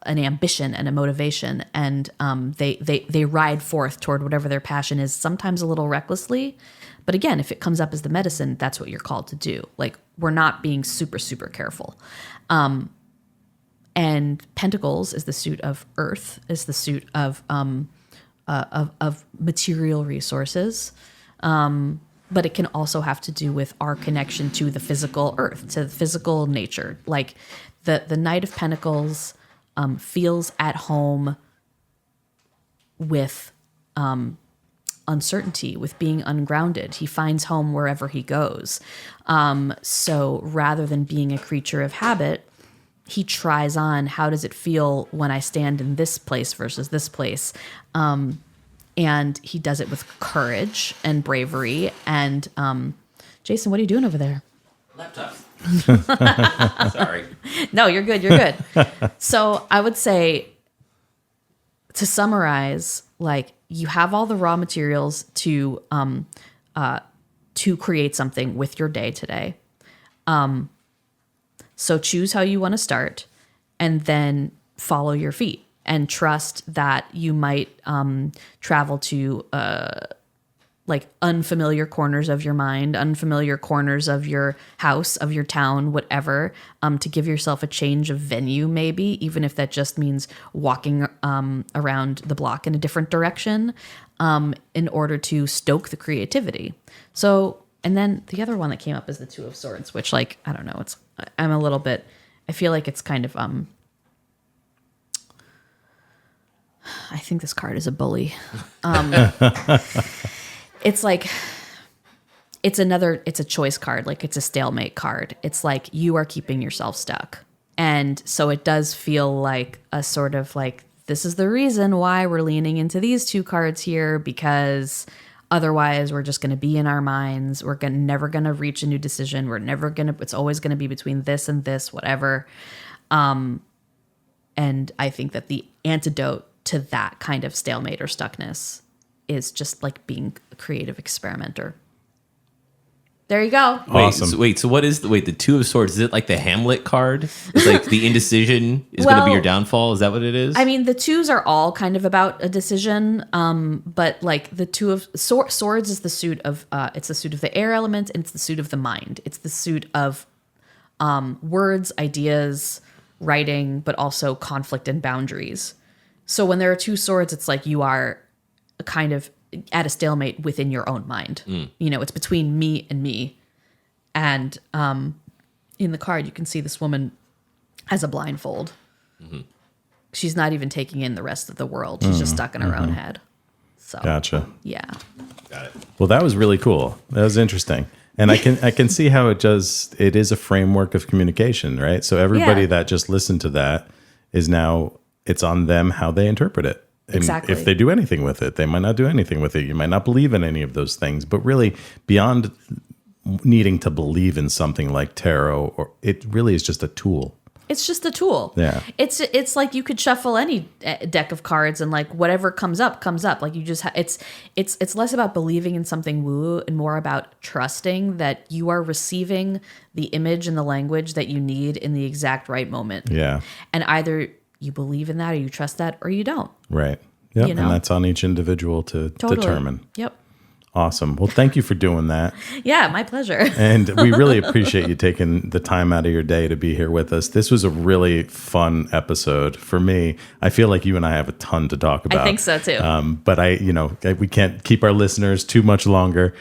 ambition and a motivation, and they ride forth toward whatever their passion is, sometimes a little recklessly. But again, if it comes up as the medicine, that's what you're called to do. Like, we're not being super, super careful. And Pentacles is the suit of earth, is the suit of material resources. But it can also have to do with our connection to the physical earth, to the physical nature. Like the Knight of Pentacles feels at home with uncertainty, with being ungrounded. He finds home wherever he goes. So rather than being a creature of habit, he tries on, how does it feel when I stand in this place versus this place? And he does it with courage and bravery. And Jason, what are you doing over there? Laptop. Sorry. No, you're good. You're good. So I would say, to summarize, like, you have all the raw materials to create something with your day today. So choose how you want to start, and then follow your feet and trust that you might travel to like unfamiliar corners of your mind, unfamiliar corners of your house, of your town, whatever, to give yourself a change of venue, maybe, even if that just means walking around the block in a different direction, in order to stoke the creativity. So, and then the other one that came up is the Two of Swords, which, like, I don't know, I'm a little bit, I feel like it's kind of, I think this card is a bully. It's like, it's a choice card. Like, it's a stalemate card. It's like you are keeping yourself stuck. And so it does feel like a sort of like, this is the reason why we're leaning into these two cards here, because otherwise we're just going to be in our minds. We're never going to reach a new decision. It's always going to be between this and this, whatever. And I think that the antidote to that kind of stalemate or stuckness is just like being a creative experimenter. There you go. Awesome. So what is the Two of Swords? Is it like the Hamlet card? It's like the indecision is going to be your downfall. Is that what it is? I mean, the twos are all kind of about a decision, but like the Two of Swords is the suit of it's the suit of the air element, and it's the suit of the mind. It's the suit of words, ideas, writing, but also conflict and boundaries. So when there are two swords, it's like you are kind of at a stalemate within your own mind. You know, it's between me and me. And in the card, you can see this woman has a blindfold. She's not even taking in the rest of the world. She's just stuck in her own head. So, Gotcha. yeah. Got it. Well, that was really cool. That was interesting. And I can see how it is a framework of communication, right? So everybody that just listened to that is now, it's on them how they interpret it. And Exactly. if they do anything with it, they might not do anything with it. You might not believe in any of those things, but really beyond needing to believe in something like tarot, or it really is just a tool. It's just a tool. Yeah. It's like you could shuffle any deck of cards and like whatever comes up comes up. Like you just it's less about believing in something woo and more about trusting that you are receiving the image and the language that you need in the exact right moment. Yeah. And either you believe in that or you trust that or you don't. Right. Yep. You know? And that's on each individual to determine. Yep. Awesome. Well, thank you for doing that. Yeah, my pleasure. And we really appreciate you taking the time out of your day to be here with us. This was a really fun episode for me. I feel like you and I have a ton to talk about. I think so too. But we can't keep our listeners too much longer.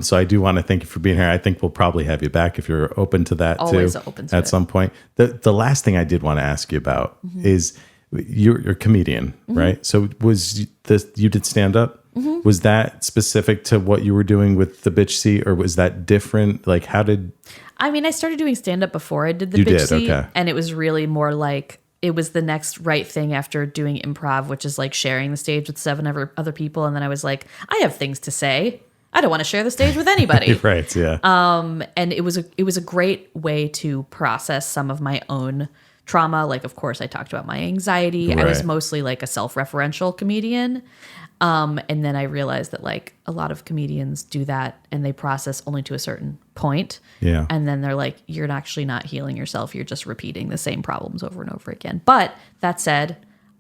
So I do want to thank you for being here. I think we'll probably have you back if you're open to that Always too. open to at it. some point. The last thing I did want to ask you about is you're a comedian, right? So you did stand up? Was that specific to what you were doing with the bitch seat, or was that different? Like, how did... I mean, I started doing stand-up before I did the You bitch did, seat, okay. and it was really more like it was the next right thing after doing improv, which is like sharing the stage with 7 other people, and then I was like, I have things to say. I don't want to share the stage with anybody. Right, yeah. And it was a great way to process some of my own trauma. Like, of course, I talked about my anxiety. I was Right. mostly like a self-referential comedian. And then I realized that like a lot of comedians do that and they process only to a certain point. Yeah. And then they're like, you're actually not healing yourself. You're just repeating the same problems over and over again. But that said,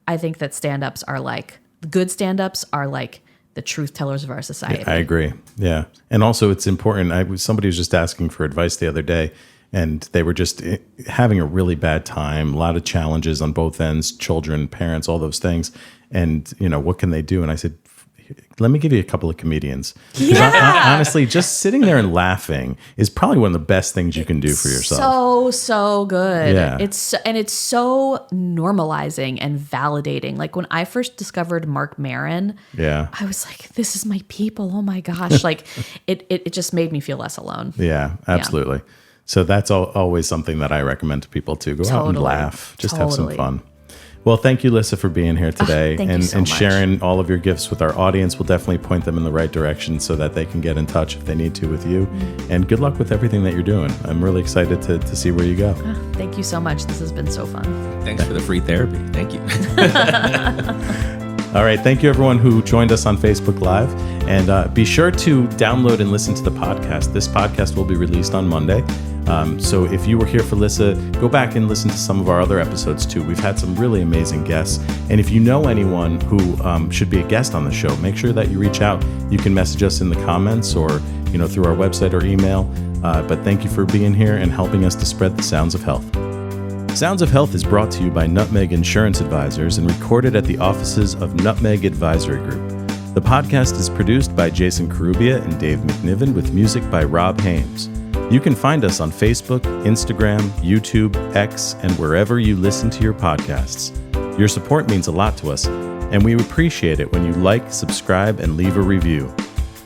I think that stand-ups are like, good stand-ups are like the truth tellers of our society. I agree. Yeah. And also it's important. Somebody was just asking for advice the other day, and they were just having a really bad time, a lot of challenges on both ends, children, parents, all those things. And, what can they do? And I said, let me give you a couple of comedians. Yeah. Honestly, just sitting there and laughing is probably one of the best things you can do for yourself. So good. Yeah. It's so normalizing and validating. Like when I first discovered Mark Maron, Yeah. I was like, this is my people. Oh my gosh. Like it just made me feel less alone. Yeah, absolutely. So that's always something that I recommend to people too. Go out and Totally. laugh. Just have some Totally. fun. Well, thank you, Lyssa, for being here today thank you and so much. sharing all of your gifts with our audience. We'll definitely point them in the right direction so that they can get in touch if they need to with you. And good luck with everything that you're doing. I'm really excited to see where you go. Thank you so much. This has been so fun. Thanks for the free therapy. Thank you. All right. Thank you, everyone who joined us on Facebook Live. And be sure to download and listen to the podcast. This podcast will be released on Monday. So if you were here for Lyssa, go back and listen to some of our other episodes too. We've had some really amazing guests. And if you know anyone who should be a guest on the show, make sure that you reach out. You can message us in the comments or through our website or email. But thank you for being here and helping us to spread the sounds of health. Sounds of Health is brought to you by Nutmeg Insurance Advisors and recorded at the offices of Nutmeg Advisory Group. The podcast is produced by Jason Carubia and Dave MacNiven with music by Rob Hames. You can find us on Facebook, Instagram, YouTube, X, and wherever you listen to your podcasts. Your support means a lot to us, and we appreciate it when you like, subscribe, and leave a review.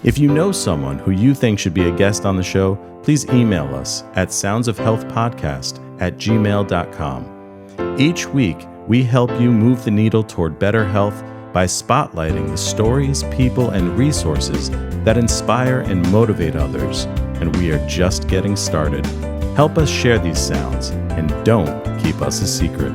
If you know someone who you think should be a guest on the show, please email us at SoundsofHealthPodcast@gmail.com. Each week, we help you move the needle toward better health by spotlighting the stories, people, and resources that inspire and motivate others. And we are just getting started. Help us share these sounds, and don't keep us a secret.